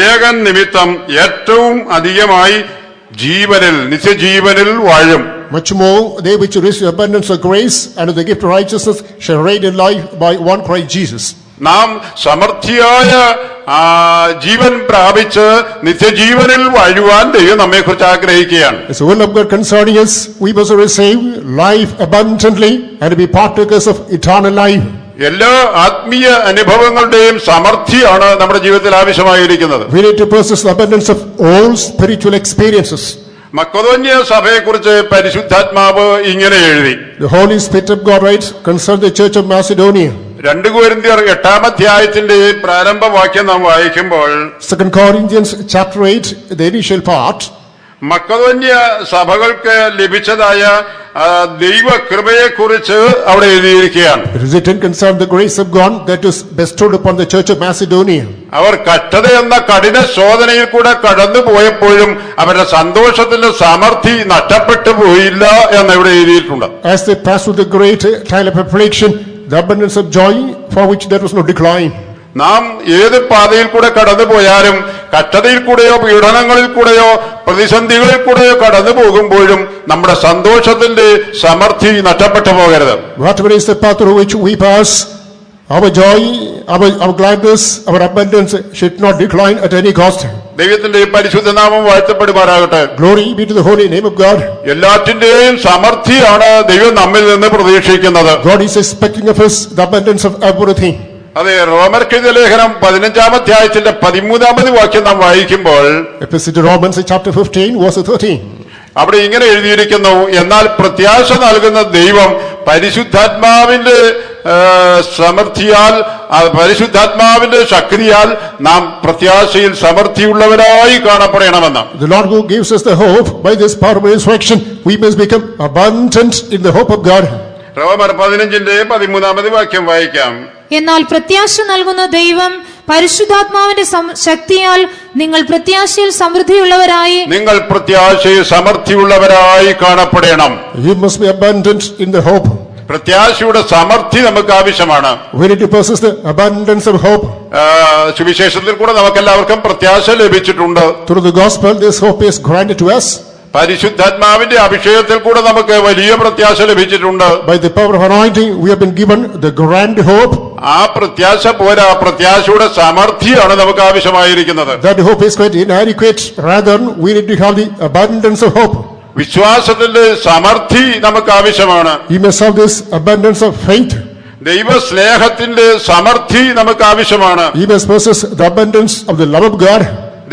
Speaker 1: ഏകൻ നിമിത്തം ഏറ്റവും അധികമായി ജീവനിൽ നിത്യജീവനിൽ വാഴും.
Speaker 2: Much more, they which receive abundance of grace and of the gift of righteousness shall reign in life by one Christ Jesus.
Speaker 1: നാം സമൃദ്ധിയായ ജീവൻ പ്രാപിച്ച് നിത്യജീവനിൽ വാഴുവാൻ ദൈവം നമ്മെക്കുറിച്ച് ആഗ്രഹിക്കുകയാണ്.
Speaker 2: It's the will of God concerning us. We must receive life abundantly and be partakers of eternal life.
Speaker 1: എല്ലാ ആത്മീയ അനുഭവങ്ങളുടെയും സമൃദ്ധിയാണ് നമ്മുടെ ജീവിതത്തിൽ ആവശ്യമായിരിക്കുന്നത്.
Speaker 2: We need to possess the abundance of all spiritual experiences.
Speaker 1: മക്കെദോന്യ സഭയെക്കുറിച്ച് പരിശുദ്ധാത്മാവ് ഇങ്ങനെ എഴുതി.
Speaker 2: The Holy Spirit of God writes concerning the Church of Macedonia.
Speaker 1: 2 കൊരിന്ത്യർ 8-ാം അധ്യായത്തിന്റെ പ്രാരംഭ വാക്യം നാം വായിക്കുമ്പോൾ,
Speaker 2: 2 Corinthians chapter 8, the initial part.
Speaker 1: മക്കെദോന്യ സഭകൾക്ക് ലഭിച്ചതായ ദൈവകൃപയെക്കുറിച്ച് അവിടെ എഴുതിയിരിക്കുകയാണ്.
Speaker 2: It is written concerning the grace of God that is bestowed upon the Church of Macedonia.
Speaker 1: അവർ കഷ്ടത എന്ന കഠിന ശോധനയിൽ കൂടെ കടന്നു പോയപ്പോഴും അവരുടെ സന്തോഷത്തിന്റെ സമൃദ്ധി നഷ്ടപ്പെട്ടു പോയില്ല എന്ന് ഇവിടെ എഴുതിയിട്ടുണ്ട്.
Speaker 2: As they passed through the great trial of affliction, the abundance of joy for which there was no decline.
Speaker 1: നാം ഏത് പാതയിൽ കൂടെ കടന്നു പോയാലും കഷ്ടതയിൽ കൂടെയോ പീഡനങ്ങളിൽ കൂടെയോ പ്രതിസന്ധികളിൽ കൂടെയോ കടന്നു പോകുമ്പോഴും നമ്മുടെ സന്തോഷത്തിന്റെ സമൃദ്ധി നഷ്ടപ്പെട്ടു പോകരുത്.
Speaker 2: Whatever is the path through which we pass, our joy, our gladness, our abundance should not decline at any cost.
Speaker 1: ദൈവത്തിന്റെ പരിശുദ്ധ നാമം വാഴ്ത്തപ്പെടുമാറാകട്ടെ.
Speaker 2: Glory be to the holy name of God.
Speaker 1: എല്ലാറ്റിന്റെയും സമൃദ്ധിയാണ് ദൈവം നമ്മിൽ നിന്ന് പ്രതീക്ഷിക്കുന്നത്.
Speaker 2: God is expecting of us the abundance of everything.
Speaker 1: അതെ, റോമർക്കെഴുതിയ ലേഖനം 15-ാം അധ്യായത്തിന്റെ 13-ാമത് വാക്യം നാം വായിക്കുമ്പോൾ,
Speaker 2: Epistle to Romans chapter 15, verse 13.
Speaker 1: അവിടെ ഇങ്ങനെ എഴുതിയിരിക്കുന്നു, എന്നാൽ പ്രത്യാശ നൽകുന്ന ദൈവം പരിശുദ്ധാത്മാവിന്റെ സമൃദ്ധിയാൽ പരിശുദ്ധാത്മാവിന്റെ ശക്തിയാൽ നാം പ്രത്യാശയിൽ സമൃദ്ധിയുള്ളവരായി കാണപ്പെടണമെന്ന്.
Speaker 2: The Lord who gives us the hope, by this power of resurrection, we must become abundant in the hope of God.
Speaker 1: റോമർ 15-ന്റെ 13-ാമത് വാക്യം വായിക്കാം.
Speaker 4: എന്നാൽ പ്രത്യാശ നൽകുന്ന ദൈവം പരിശുദ്ധാത്മാവിന്റെ ശക്തിയാൽ നിങ്ങൾ പ്രത്യാശയിൽ സമൃദ്ധിയുള്ളവരായി കാണപ്പെടണം.
Speaker 2: You must be abundant in the hope.
Speaker 1: പ്രത്യാശയുടെ സമൃദ്ധി നമുക്ക് ആവശ്യമാണ്.
Speaker 2: We need to possess the abundance of hope.
Speaker 1: സുവിശേഷത്തിൽ കൂടെ നമുക്ക് എല്ലാവർക്കും പ്രത്യാശ ലഭിച്ചിട്ടുണ്ട്.
Speaker 2: Through the gospel, this hope is granted to us.
Speaker 1: പരിശുദ്ധാത്മാവിന്റെ അഭിഷേകത്തിൽ കൂടെ നമുക്ക് വലിയ പ്രത്യാശ ലഭിച്ചിട്ടുണ്ട്.
Speaker 2: By the power of anointing, we have been given the grand hope.
Speaker 1: ആ പ്രത്യാശ പോരാ, പ്രത്യാശയുടെ സമൃദ്ധിയാണ് നമുക്ക് ആവശ്യമായിരിക്കുന്നത്.
Speaker 2: That hope is quite inadequate. Rather, we need to have the abundance of hope.
Speaker 1: വിശ്വാസത്തിന്റെ സമൃദ്ധി നമുക്ക് ആവശ്യമാണ്.
Speaker 2: We must have this abundance of faith.
Speaker 1: ദൈവ സ്നേഹത്തിന്റെ സമൃദ്ധി നമുക്ക് ആവശ്യമാണ്.
Speaker 2: We must possess the abundance of the love of God.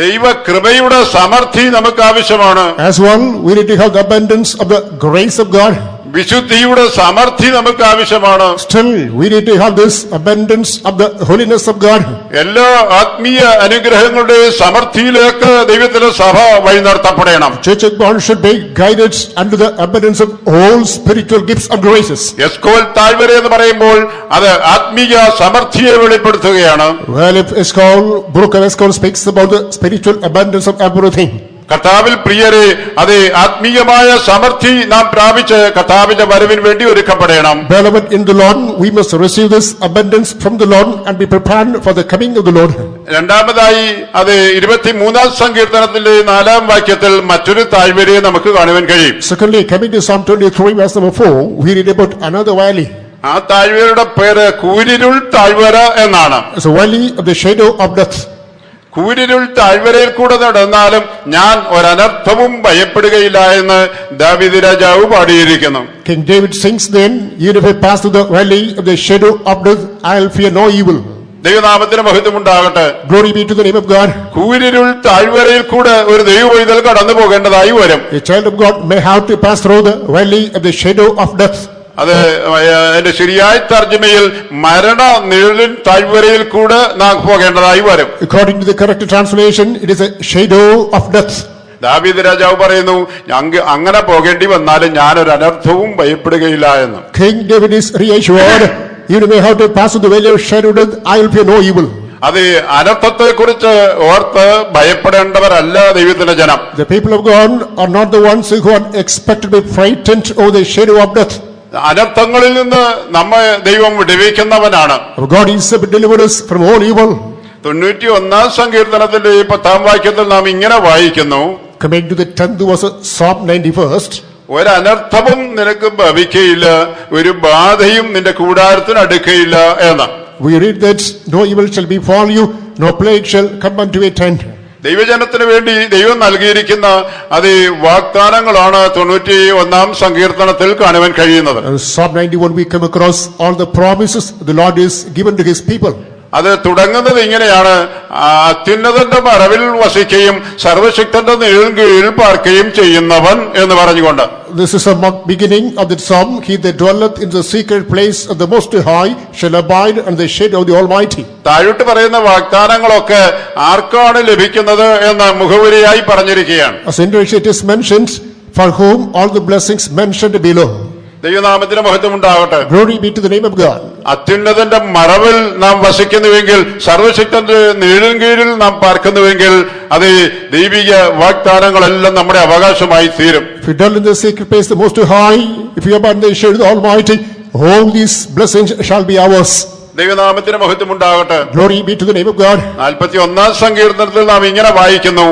Speaker 1: ദൈവ കൃപയുടെ സമൃദ്ധി നമുക്ക് ആവശ്യമാണ്.
Speaker 2: As well, we need to have the abundance of the grace of God.
Speaker 1: വിശുദ്ധിയുടെ സമൃദ്ധി നമുക്ക് ആവശ്യമാണ്.
Speaker 2: Still, we need to have this abundance of the holiness of God.
Speaker 1: എല്ലാ ആത്മീയ അനുഗ്രഹങ്ങളുടെ സമൃദ്ധിയിലേക്ക് ദൈവത്തിന്റെ സഭ വഴി നടത്തപ്പെടണം.
Speaker 2: Church of God should be guided under the abundance of all spiritual gifts and graces.
Speaker 1: Eshcol താഴ്വര എന്ന് പറയുമ്പോൾ അത് ആത്മീയ സമൃദ്ധിയെ വെളിപ്പെടുത്തുകയാണ്.
Speaker 2: Well, if Book of Eskol speaks about the spiritual abundance of everything.
Speaker 1: കർത്താവിൽ പ്രിയരെ, അത് ആത്മീയമായ സമൃദ്ധി നാം പ്രാപിച്ച് കർത്താവിന്റെ വരവിന് വേണ്ടി ഒരുക്കപ്പെടണം.
Speaker 2: Beloved in the Lord, we must receive this abundance from the Lord and be prepared for the coming of the Lord.
Speaker 1: രണ്ടാമതായി അത് 23-ാം സങ്കീർത്തനത്തിന്റെ 4-ാം വാക്യത്തിൽ മറ്റൊരു താഴ്വരയെ നമുക്ക് കാണുവാൻ കഴിയും.
Speaker 2: Secondly, coming to Psalm 23, verse number 4, we read about another valley.
Speaker 1: ആ താഴ്വരയുടെ പേര് കൂരിരുൾ താഴ്വര എന്നാണ്.
Speaker 2: It's a valley of the shadow of death.
Speaker 1: കൂരിരുൾ താഴ്വരയിൽ കൂടെ നടന്നാലും ഞാൻ ഒരനർത്ഥവും ഭയപ്പെടുകയില്ല എന്ന് ദാവീദ് രാജാവ് പാടിയിരിക്കുന്നു.
Speaker 2: King David sings then, even if I pass through the valley of the shadow of death, I'll fear no evil.
Speaker 1: ദൈവനാമത്തിന് മഹത്വമുണ്ടാകട്ടെ.
Speaker 2: Glory be to the name of God.
Speaker 1: കൂരിരുൾ താഴ്വരയിൽ കൂടെ ഒരു ദൈവപൈതൽ കടന്നു പോകേണ്ടതായി വരും.
Speaker 2: A child of God may have to pass through the valley of the shadow of death.
Speaker 1: അത് എന്റെ ശരിയായ തർജ്ജമയിൽ മരണ നിഴലിൻ താഴ്വരയിൽ കൂടെ നാം പോകേണ്ടതായി വരും.
Speaker 2: According to the correct translation, it is a shadow of death.
Speaker 1: ദാവീദ് രാജാവ് പറയുന്നു, അങ്ങനെ പോകേണ്ടി വന്നാലും ഞാനൊരു അനർത്ഥവും ഭയപ്പെടുകയില്ല എന്ന്.
Speaker 2: King David is reassured, even if I have to pass through the valley of shadow of death, I will fear no evil.
Speaker 1: അത് അനർത്ഥത്തെ കുറിച്ച് ഓർത്ത് ഭയപ്പെടേണ്ടവരല്ല ദൈവത്തിന്റെ ജനം.
Speaker 2: The people of God are not the ones who are expected to be frightened over the shadow of death.
Speaker 1: അനർത്ഥങ്ങളിൽ നിന്ന് നമ്മെ ദൈവം വിടുവിക്കുന്നവനാണ്.
Speaker 2: Our God is able to deliver us from all evil.
Speaker 1: 91 സങ്കീർത്തനത്തിന്റെ 10 വാക്യത്തിൽ നാം ഇങ്ങനെ വായിക്കുന്നു,
Speaker 2: Coming to the 10th verse of Psalm 91st,
Speaker 1: ഒരനർത്ഥവും നിനക്ക് ഭവിക്കയില്ല, ഒരു ബാധയും നിന്റെ കൂടാരത്തിന് അടുക്കയില്ല എന്ന്.
Speaker 2: we read that no evil shall befall you, no plague shall come unto a tent.
Speaker 1: ദൈവജനത്തിന് വേണ്ടി ദൈവം നൽകിയിരിക്കുന്ന അത് വാഗ്ദാനങ്ങളാണ് 91 സങ്കീർത്തനത്തിൽ കാണുവാൻ കഴിയുന്നത്.
Speaker 2: In Psalm 91 we come across all the promises the Lord is given to his people.
Speaker 1: അത് തുടങ്ങുന്നത് ഇങ്ങനെയാണ്, അത്യുന്നതന്റെ മറവിൽ വസിക്കുകയും സർവശക്തന്റെ നിഴലിൻ കീഴിൽ പാർക്കുകയും ചെയ്യുന്നവൻ എന്ന് പറഞ്ഞുകൊണ്ട്.
Speaker 2: This is a beginning of the psalm. He that dwelleth in the secret place of the Most High shall abide under the shade of the Almighty.
Speaker 1: താഴോട്ട് പറയുന്ന വാഗ്ദാനങ്ങളൊക്കെ ആർക്കാണ് ലഭിക്കുന്നത് എന്ന് മുഖവുരയായി പറഞ്ഞിരിക്കുകയാണ്.
Speaker 2: As in which it is mentioned, for whom all the blessings mentioned below.
Speaker 1: ദൈവനാമത്തിന് മഹത്വമുണ്ടാകട്ടെ.
Speaker 2: Glory be to the name of God.
Speaker 1: അത്യുന്നതന്റെ മറവിൽ നാം വസിക്കുന്നുവെങ്കിൽ, സർവശക്തന്റെ നിഴലിൻ കീഴിൽ നാം പാർക്കുന്നുവെങ്കിൽ അത് ദൈവിക വാഗ്ദാനങ്ങളെല്ലാം നമ്മുടെ അവകാശമായി തീരും.
Speaker 2: If you dwell in the secret place of the Most High, if you abide in the shade of the Almighty, all these blessings shall be ours.
Speaker 1: ദൈവനാമത്തിന് മഹത്വമുണ്ടാകട്ടെ.
Speaker 2: Glory be to the name of God.
Speaker 1: 41 സങ്കീർത്തനത്തിൽ നാം ഇങ്ങനെ വായിക്കുന്നു,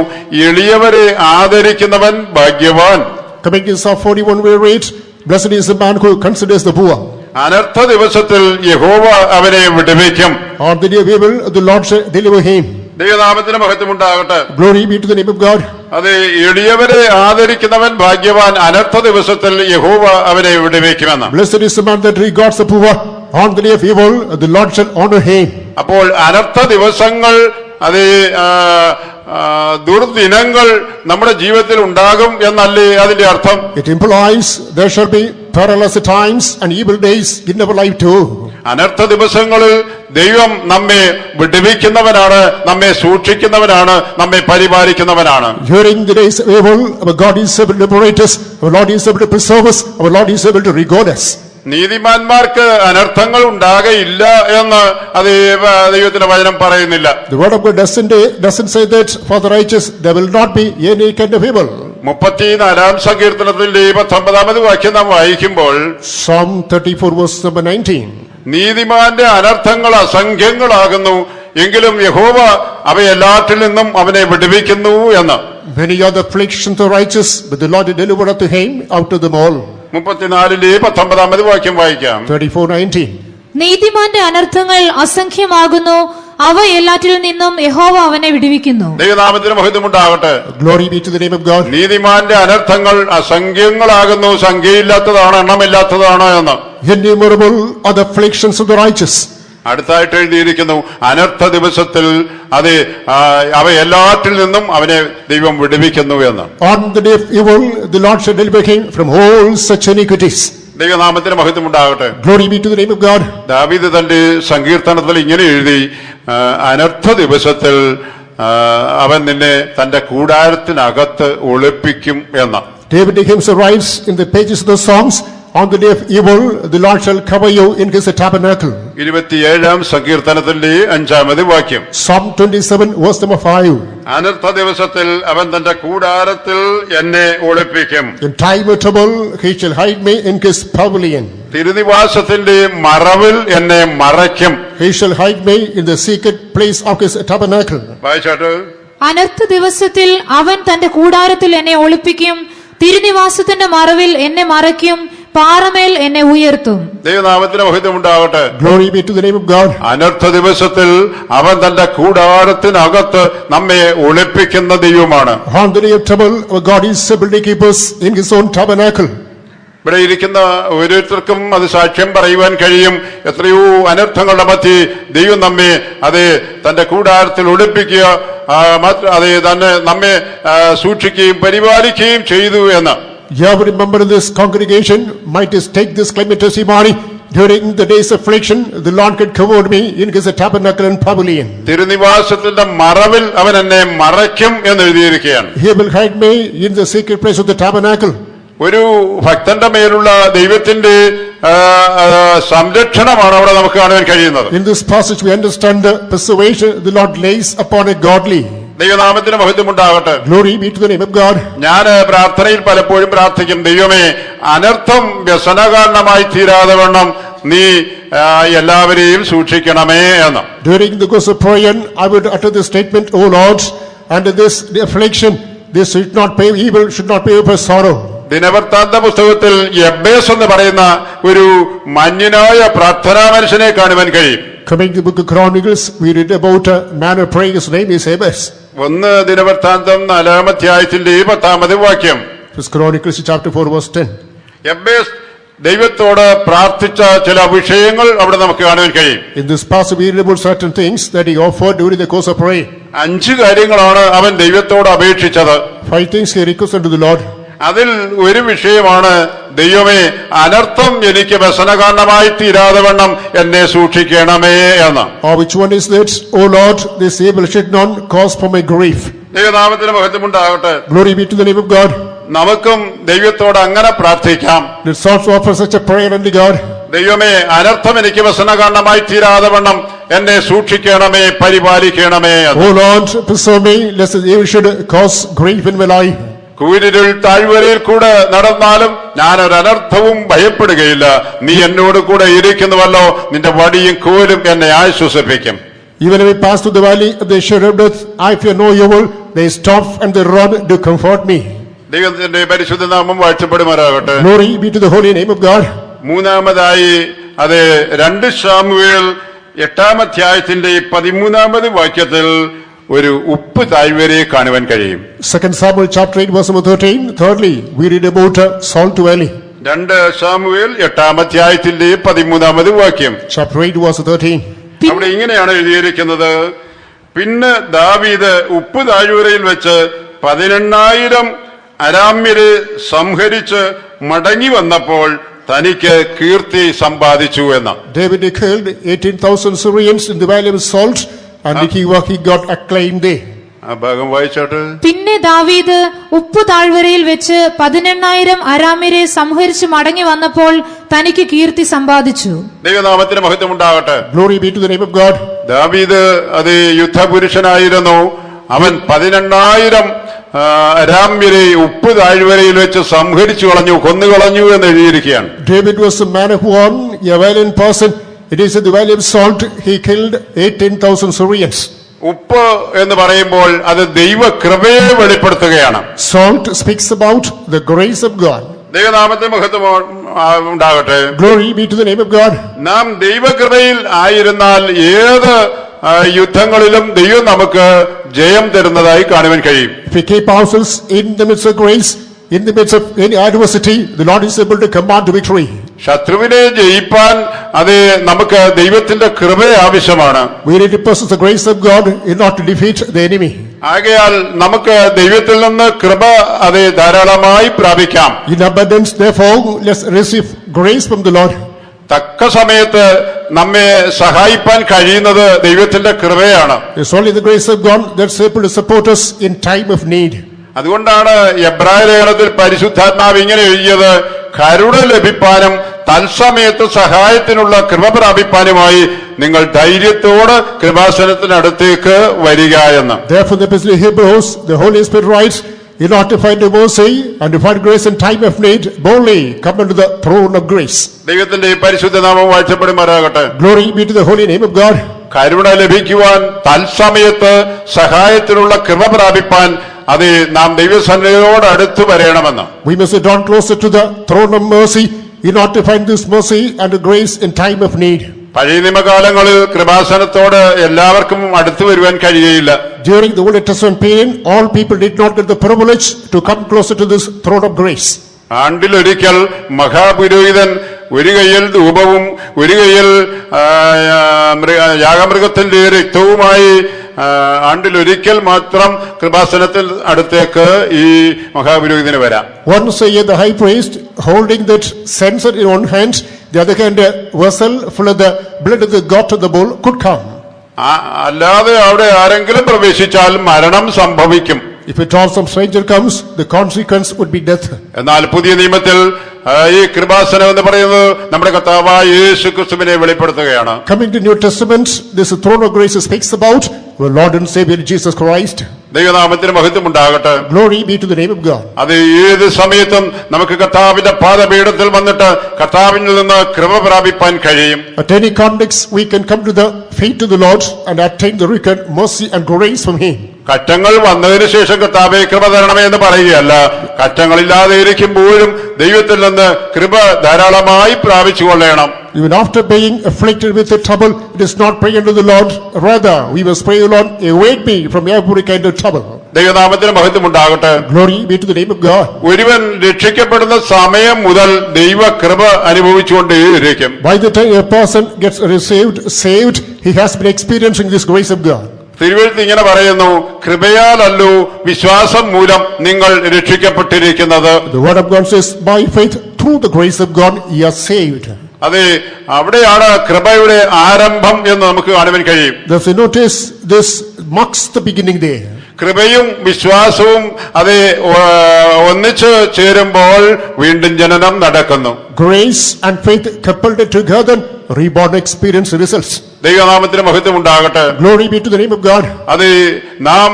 Speaker 1: എളിയവരെ ആദരിക്കുന്നവൻ ഭാഗ്യവാൻ.
Speaker 2: Coming to Psalm 41 we read, blessed is the man who considers the poor.
Speaker 1: അനർത്ഥ ദിവസത്തിൽ യഹോവ അവനെ വിടുവിക്കും.
Speaker 2: On the day of evil, the Lord shall deliver him.
Speaker 1: ദൈവനാമത്തിന് മഹത്വമുണ്ടാകട്ടെ.
Speaker 2: Glory be to the name of God.
Speaker 1: അത് എളിയവരെ ആദരിക്കുന്നവൻ ഭാഗ്യവാൻ, അനർത്ഥ ദിവസത്തിൽ യഹോവ അവനെ വിടുവിക്കുമെന്ന്.
Speaker 2: Blessed is the man that regards the poor. On the day of evil, the Lord shall honor him.
Speaker 1: അപ്പോൾ അനർത്ഥ ദിവസങ്ങൾ, അത് ദുർദിനങ്ങൾ നമ്മുടെ ജീവിതത്തിൽ ഉണ്ടാകും എന്നല്ലേ അതിന്റെ അർത്ഥം?
Speaker 2: It implies there shall be perilous times and evil days in our life too.
Speaker 1: അനർത്ഥ ദിവസങ്ങളിൽ ദൈവം നമ്മെ വിടുവിക്കുന്നവനാണ്, നമ്മെ സൂക്ഷിക്കുന്നവനാണ്, നമ്മെ പരിപാലിക്കുന്നവനാണ്.
Speaker 2: During the days of evil, our God is able to liberate us, our Lord is able to preserve us, our Lord is able to regard us.
Speaker 1: നീതിമാന്മാർക്ക് അനർത്ഥങ്ങൾ ഉണ്ടാകയില്ല എന്ന് അത് ദൈവത്തിന്റെ വചനം പറയുന്നില്ല.
Speaker 2: The word of God doesn't say that for the righteous there will not be any kind of evil.
Speaker 1: 34 സങ്കീർത്തനത്തിന്റെ 19 വാക്യം നാം വായിക്കുമ്പോൾ,
Speaker 2: Psalm 34 verse number 19.
Speaker 1: നീതിമാന്റെ അനർത്ഥങ്ങൾ അസംഖ്യങ്ങളാകുന്നു, എങ്കിലും യഹോവ അവയെല്ലാറ്റിൽ നിന്നും അവനെ വിടുവിക്കുന്നു എന്ന്.
Speaker 2: Many are the afflictions of the righteous, but the Lord delivereth him out of them all.
Speaker 1: 34 വാക്യം വായിക്കാം.
Speaker 2: 34:19.
Speaker 4: നീതിമാന്റെ അനർത്ഥങ്ങൾ അസംഖ്യമാകുന്നു, അവ എല്ലാറ്റിൽ നിന്നും യഹോവ അവനെ വിടുവിക്കുന്നു.
Speaker 1: ദൈവനാമത്തിന് മഹത്വമുണ്ടാകട്ടെ.
Speaker 2: Glory be to the name of God.
Speaker 1: നീതിമാന്റെ അനർത്ഥങ്ങൾ അസംഖ്യങ്ങളാകുന്നു, സംഖ്യയില്ലാത്തതാണ്, എണ്ണമില്ലാത്തതാണ് എന്ന്.
Speaker 2: Innumerable are the afflictions of the righteous.
Speaker 1: അടുത്തായിട്ട് എഴുതിയിരിക്കുന്നു, അനർത്ഥ ദിവസത്തിൽ അത് അവ എല്ലാറ്റിൽ നിന്നും അവനെ ദൈവം വിടുവിക്കുന്നു എന്ന്.
Speaker 2: On the day of evil, the Lord shall deliver him from all such iniquities.
Speaker 1: ദൈവനാമത്തിന് മഹത്വമുണ്ടാകട്ടെ.
Speaker 2: Glory be to the name of God.
Speaker 1: ദാവീദ് തന്റെ സങ്കീർത്തനത്തിൽ ഇങ്ങനെ എഴുതി, അനർത്ഥ ദിവസത്തിൽ അവൻ നിന്നെ തന്റെ കൂടാരത്തിനകത്ത് ഒളിപ്പിക്കും എന്ന്.
Speaker 2: David himself writes in the pages of the Psalms, on the day of evil, the Lord shall cover you in his tabernacle.
Speaker 1: 27 സങ്കീർത്തനത്തിന്റെ 5 വാക്യം.
Speaker 2: Psalm 27 verse number 5.
Speaker 1: അനർത്ഥ ദിവസത്തിൽ അവൻ തന്റെ കൂടാരത്തിൽ എന്നെ ഒളിപ്പിക്കും.
Speaker 2: In time of trouble, he shall hide me in his pavilion.
Speaker 1: തിരുനിവാസത്തിന്റെ മറവിൽ എന്നെ മറയ്ക്കും.
Speaker 2: He shall hide me in the secret place of his tabernacle.
Speaker 1: വായിച്ചാട്ട്.
Speaker 4: അനർത്ഥ ദിവസത്തിൽ അവൻ തന്റെ കൂടാരത്തിൽ എന്നെ ഒളിപ്പിക്കും, തിരുനിവാസത്തിന്റെ മറവിൽ എന്നെ മറയ്ക്കും, പാറമേൽ എന്നെ ഉയർത്തും.
Speaker 1: ദൈവനാമത്തിന് മഹത്വം ഉണ്ടാകട്ടെ.
Speaker 2: Glory be to the name of God.
Speaker 1: അനർത്ഥ ദിവസത്തിൽ അവൻ തന്റെ കൂടാരത്തിനകത്ത് നമ്മെ ഒളിപ്പിക്കുന്ന ദൈവമാണ്.
Speaker 2: On the day of trouble, our God is able to keep us in his own tabernacle.
Speaker 1: ഇവിടെ ഇരിക്കുന്ന ഓരോരുത്തർക്കും അത് സാക്ഷ്യം പറയുവാൻ കഴിയും. എത്രയോ അനർത്ഥങ്ങളുടെ മധ്യേ ദൈവം നമ്മെ തന്റെ കൂടാരത്തിൽ ഒളിപ്പിക്കുക, തന്നെ നമ്മെ സൂക്ഷിക്കുകയും പരിപാലിക്കുകയും ചെയ്തു എന്ന്.
Speaker 2: You have remembered in this congregation, might is take this climate testimony. During the days of affliction, the Lord had covered me in his tabernacle and pavilion.
Speaker 1: തിരുനിവാസത്തിന്റെ മറവിൽ അവൻ എന്നെ മറയ്ക്കും എന്ന് എഴുതിയിരിക്കുകയാണ്.
Speaker 2: He will hide me in the secret place of the tabernacle.
Speaker 1: ഒരു ഭക്തന്റെ മേലുള്ള ദൈവത്തിന്റെ സംരക്ഷണമാണ് അവിടെ നമുക്ക് കാണുവാൻ കഴിയുന്നത്.
Speaker 2: In this passage we understand the preservation the Lord lays upon a godly.
Speaker 1: ദൈവനാമത്തിന് മഹത്വമുണ്ടാകട്ടെ.
Speaker 2: Glory be to the name of God.
Speaker 1: ഞാൻ പ്രാർത്ഥനയിൽ പലപ്പോഴും പ്രാർത്ഥിക്കും, ദൈവമേ, അനർത്ഥം വ്യസനകാരണമായി തീരാതെ വണ്ണം നീ എല്ലാവരെയും സൂക്ഷിക്കണമേ എന്ന്.
Speaker 2: During the course of prayer, I would utter the statement, O Lord, under this affliction, this should not pay evil, should not pay for sorrow.
Speaker 1: ദിനവൃത്താന്ത പുസ്തകത്തിൽ യബ്ബേസ് എന്ന് പറയുന്ന ഒരു മഞ്ഞനായ പ്രാർത്ഥനാ മനുഷ്യനെ കാണുവാൻ കഴിയും.
Speaker 2: Coming to the book of Chronicles, we read about a man of prayer, his name is Jabez.
Speaker 1: 1 ദിനവൃത്താന്തം 4-ാം അധ്യായത്തിന്റെ 10-ാമത് വാക്യം.
Speaker 2: First Chronicles chapter 4 verse 10.
Speaker 1: Jabez ദൈവത്തോട് പ്രാർത്ഥിച്ച ചില വിഷയങ്ങൾ അവിടെ നമുക്ക് കാണുവാൻ കഴിയും.
Speaker 2: In this passage we read about certain things that he offered during the course of prayer.
Speaker 1: 5 കാര്യങ്ങളാണ് അവൻ ദൈവത്തോട് അപേക്ഷിച്ചത്.
Speaker 2: 5 things he requested to the Lord.
Speaker 1: അതിൽ ഒരു വിഷയമാണ്, ദൈവമേ, അനർത്ഥം എനിക്ക് വ്യസനകാരണമായി തീരാതെ വണ്ണം എന്നെ സൂക്ഷിക്കണമേ എന്ന്.
Speaker 2: Which one is that? O Lord, this evil should not cause for my grief.
Speaker 1: ദൈവനാമത്തിന് മഹത്വമുണ്ടാകട്ടെ.
Speaker 2: Glory be to the name of God.
Speaker 1: നമുക്കും ദൈവത്തോട് അങ്ങനെ പ്രാർത്ഥിക്കാം.
Speaker 2: Let's also offer such a prayer unto God.
Speaker 1: ദൈവമേ, അനർത്ഥം എനിക്ക് വ്യസനകാരണമായി തീരാതെ വണ്ണം എന്നെ സൂക്ഷിക്കണമേ, പരിപാലിക്കണമേ എന്ന്.
Speaker 2: O Lord, preserve me, lest the evil should cause grief in my life.
Speaker 1: കൂരിരുൾ താഴ്വരയിൽ കൂടെ നടന്നാലും ഞാനൊരു അനർത്ഥവും ഭയപ്പെടുകയില്ല. നീ എന്നോട് കൂടെ ഇരിക്കുന്നുവല്ലോ, നിന്റെ വടിയും കോലും എന്നെ ആശ്വസിപ്പിക്കും.
Speaker 2: Even if I pass through the valley of the shadow of death, I fear no evil. They stop and they rod to comfort me.
Speaker 1: ദൈവത്തിന്റെ പരിശുദ്ധ നാമം വാഴ്ത്തപ്പെടുമാറാകട്ടെ.
Speaker 2: Glory be to the holy name of God.
Speaker 1: മൂന്നാമതായി 2 ശമൂവേൽ 8-ാം അധ്യായത്തിന്റെ 13-ാമത് വാക്യത്തിൽ ഒരു ഉപ്പ് താഴ്വരയെ കാണുവാൻ കഴിയും.
Speaker 2: 2 Samuel chapter 8 verse number 13. Thirdly, we read about a salt valley.
Speaker 1: 2 ശമൂവേൽ 8-ാം അധ്യായത്തിന്റെ 13-ാമത് വാക്യം.
Speaker 2: Chapter 8 verse 13.
Speaker 1: അവിടെ ഇങ്ങനെയാണ് എഴുതിയിരിക്കുന്നത്, പിന്നെ ദാവീദ് ഉപ്പ് താഴ്വരയിൽ വെച്ച് 18,000 അരാമ്യരെ സംഹരിച്ച് മടങ്ങി വന്നപ്പോൾ തനിക്ക് കീർത്തി സമ്പാദിച്ചു എന്ന്.
Speaker 2: David killed 18,000 Syrians in the valley of salt, and he got acclaimed there.
Speaker 1: ആ ഭാഗം വായിച്ചോട്ടെ.
Speaker 4: പിന്നെ ദാവീദ് ഉപ്പു താഴ്വരയിൽ വെച്ച് 18,000 അരാമ്യരെ സംഹരിച്ച് മടങ്ങി വന്നപ്പോൾ തനിക്ക് കീർത്തി സമ്പാദിച്ചു.
Speaker 1: ദൈവനാമത്തിന് മഹത്വമുണ്ടാകട്ടെ.
Speaker 2: Glory be to the name of God.
Speaker 1: ദാവീദ് യുദ്ധപുരുഷനായിരുന്നു. അവൻ 18,000 അരാമ്യരെ ഉപ്പ് താഴ്വരയിൽ വെച്ച് സംഹരിച്ചു കളഞ്ഞു, കൊന്നുകളഞ്ഞു എന്ന് എഴുതിയിരിക്കുകയാണ്.
Speaker 2: David was a man of war, a valiant person. It is in the valley of salt he killed 18,000 Syrians.
Speaker 1: ഉപ്പ് എന്ന് പറയുമ്പോൾ അത് ദൈവകൃപയെ വെളിപ്പെടുത്തുകയാണ്.
Speaker 2: Salt speaks about the grace of God.
Speaker 1: ദൈവനാമത്തിന് മഹത്വം ഉണ്ടാകട്ടെ.
Speaker 2: Glory be to the name of God.
Speaker 1: നാം ദൈവകൃപയിൽ ആയിരുന്നാൽ ഏത് യുദ്ധങ്ങളിലും ദൈവം നമുക്ക് ജയം തരുന്നതായി കാണുവാൻ കഴിയും.
Speaker 2: If we keep ourselves in the midst of grace, in the midst of any adversity, the Lord is able to command victory.
Speaker 1: ശത്രുവിനെ ജയിപ്പാൻ നമുക്ക് ദൈവത്തിന്റെ കൃപ ആവശ്യമാണ്.
Speaker 2: We need to possess the grace of God in order to defeat the enemy.
Speaker 1: ആകയാൽ നമുക്ക് ദൈവത്തിൽ നിന്ന് കൃപ ധാരാളമായി പ്രാപിക്കാം.
Speaker 2: In abundance, therefore, let's receive grace from the Lord.
Speaker 1: തക്ക സമയത്ത് നമ്മെ സഹായിപ്പാൻ കഴിയുന്നത് ദൈവത്തിന്റെ കൃപയാണ്.
Speaker 2: It's only the grace of God that's able to support us in time of need.
Speaker 1: അതുകൊണ്ടാണ് എബ്രായ ലേഖനത്തിൽ പരിശുദ്ധാത്മാവ് ഇങ്ങനെ എഴുതിയത്, കരുണ ലഭിപ്പാനും തത്സമയത്ത് സഹായത്തിനുള്ള കൃപ പ്രാപിപ്പാനുമായി നിങ്ങൾ ധൈര്യത്തോടെ കൃപാസനത്തിനടുത്തേക്ക് വരിക എന്ന്.
Speaker 2: Therefore the epistle of Hebrews, the Holy Spirit writes, in order to find mercy and to find grace in time of need, boldly come unto the throne of grace.
Speaker 1: ദൈവത്തിന്റെ പരിശുദ്ധ നാമം വാഴ്ത്തപ്പെടുമാറാകട്ടെ.
Speaker 2: Glory be to the holy name of God.
Speaker 1: കരുണ ലഭിക്കുവാൻ തത്സമയത്ത് സഹായത്തിനുള്ള കൃപ പ്രാപിപ്പാൻ നാം ദൈവസന്നിധിയോട് അടുത്ത് വരണമെന്ന്.
Speaker 2: We must be drawn closer to the throne of mercy in order to find this mercy and grace in time of need.
Speaker 1: പഴയ നിയമകാലങ്ങളിൽ കൃപാസനത്തോട് എല്ലാവർക്കും അടുത്തു വരുവാൻ കഴിയുകയില്ല.
Speaker 2: During the Old Testament period, all people did not get the privilege to come closer to this throne of grace.
Speaker 1: ആണ്ടിലൊരിക്കൽ മഹാപുരോഹിതൻ ഒരു കൈയിൽ ധൂപവും ഒരു കൈയിൽ യാഗമൃഗത്തിന്റെ രക്തവുമായി ആണ്ടിലൊരിക്കൽ മാത്രം കൃപാസനത്തിൽ അടുത്തേക്ക് ഈ മഹാപുരോഹിതന് വരാം.
Speaker 2: Once a year, the high priest, holding that censer in one hand, the other hand a vessel full of the blood of the goat of the bull, could come.
Speaker 1: അല്ലാതെ അവിടെ ആരെങ്കിലും പ്രവേശിച്ചാൽ മരണം സംഭവിക്കും.
Speaker 2: If at all some stranger comes, the consequence would be death.
Speaker 1: എന്നാൽ പുതിയ നിയമത്തിൽ ഈ കൃപാസനം എന്ന് പറയുന്നത് നമ്മുടെ കർത്താവായ യേശു ക്രിസ്തുവിനെ വെളിപ്പെടുത്തുകയാണ്.
Speaker 2: Coming to New Testament, this throne of grace speaks about our Lord and Savior Jesus Christ.
Speaker 1: ദൈവനാമത്തിന് മഹത്വം ഉണ്ടാകട്ടെ.
Speaker 2: Glory be to the name of God.
Speaker 1: അത് ഏത് സമയത്തും നമുക്ക് കർത്താവിന്റെ പാദപീഠത്തിൽ വന്നിട്ട് കർത്താവിൽ നിന്ന് കൃപ പ്രാപിപ്പാൻ കഴിയും.
Speaker 2: At any context, we can come to the feet of the Lord and attain the record mercy and grace from Him.
Speaker 1: കറ്റങ്ങൾ വന്നതിന് ശേഷം കർത്താവേ കൃപ തരണമേ എന്ന് പറയുകയല്ല, കറ്റങ്ങളില്ലാതെ ഇരിക്കുമ്പോഴും ദൈവത്തിൽ നിന്ന് കൃപ ധാരാളമായി പ്രാപിച്ചു കൊള്ളണം.
Speaker 2: Even after being afflicted with the trouble, it is not praying unto the Lord. Rather, we must pray, Lord, await me from every kind of trouble.
Speaker 1: ദൈവനാമത്തിന് മഹത്വം ഉണ്ടാകട്ടെ.
Speaker 2: Glory be to the name of God.
Speaker 1: ഒരുവൻ രക്ഷിക്കപ്പെടുന്ന സമയം മുതൽ ദൈവ കൃപ അനുഭവിച്ചുകൊണ്ടേയിരിക്കും.
Speaker 2: By the time a person gets saved, he has been experiencing this grace of God.
Speaker 1: തിരുവെഴുത്ത് ഇങ്ങനെ പറയുന്നു, കൃപയാലല്ലോ വിശ്വാസം മൂലം നിങ്ങൾ രക്ഷിക്കപ്പെട്ടിരിക്കുന്നത്.
Speaker 2: The word of God says, by faith, through the grace of God, ye are saved.
Speaker 1: അതെ, അവിടെയാണ് കൃപയുടെ ആരംഭം എന്ന് നമുക്ക് കാണുവാൻ കഴിയും.
Speaker 2: Thus you notice, this marks the beginning there.
Speaker 1: കൃപയും വിശ്വാസവും അത് ഒന്നിച്ച് ചേരുമ്പോൾ വീണ്ടും ജനനം നടക്കുന്നു.
Speaker 2: Grace and faith coupled together, reborn experience results.
Speaker 1: ദൈവനാമത്തിന് മഹത്വം ഉണ്ടാകട്ടെ.
Speaker 2: Glory be to the name of God.
Speaker 1: അത് നാം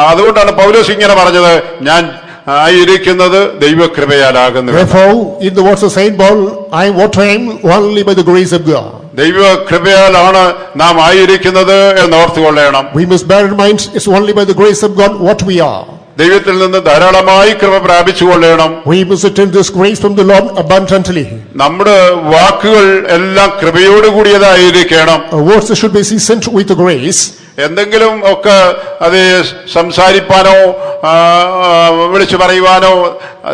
Speaker 1: അതുകൊണ്ടാണ് പൗലോസ് ഇങ്ങനെ പറഞ്ഞത്, ഞാൻ ആയിരിക്കുന്നത് ദൈവകൃപയാലാകുന്നു.
Speaker 2: Therefore, in the words of Saint Paul, I am what I am only by the grace of God.
Speaker 1: ദൈവകൃപയാലാണ് നാം ആയിരിക്കുന്നത് എന്ന് ഓർത്തുകൊള്ളണം.
Speaker 2: We must bear in mind, it's only by the grace of God what we are.
Speaker 1: ദൈവത്തിൽ നിന്ന് ധാരാളമായി കൃപ പ്രാപിച്ചുകൊള്ളണം.
Speaker 2: We must attend this grace from the Lord abundantly.
Speaker 1: നമ്മുടെ വാക്കുകൾ എല്ലാം കൃപയോട് കൂടിയതായിരിക്കണം.
Speaker 2: Our words should be seasoned with the grace.
Speaker 1: എന്തെങ്കിലും ഒക്കെ അത് സംസാരിപ്പാനോ വിളിച്ചു പറയുവാനോ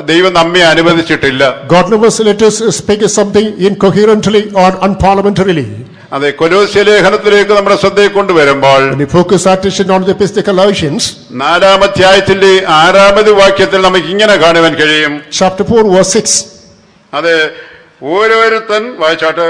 Speaker 1: ദൈവം നമ്മെ അനുവദിച്ചിട്ടില്ല.
Speaker 2: God never let us speak something incoherently or unparliamentarily.
Speaker 1: അതെ, കൊലോസ്യ ലേഖനത്തിലേക്ക് നമ്മുടെ ശ്രദ്ധയെ കൊണ്ടുവരുമ്പോൾ
Speaker 2: When we focus our attention on the Epistle to Galatians,
Speaker 1: 4-ാം അധ്യായത്തിന്റെ 6-ാമത് വാക്യത്തിൽ നമുക്ക് ഇങ്ങനെ കാണുവാൻ കഴിയും.
Speaker 2: chapter 4, verse 6.
Speaker 1: അതെ, ഓരോരുത്തൻ വായിച്ചാട്ട്.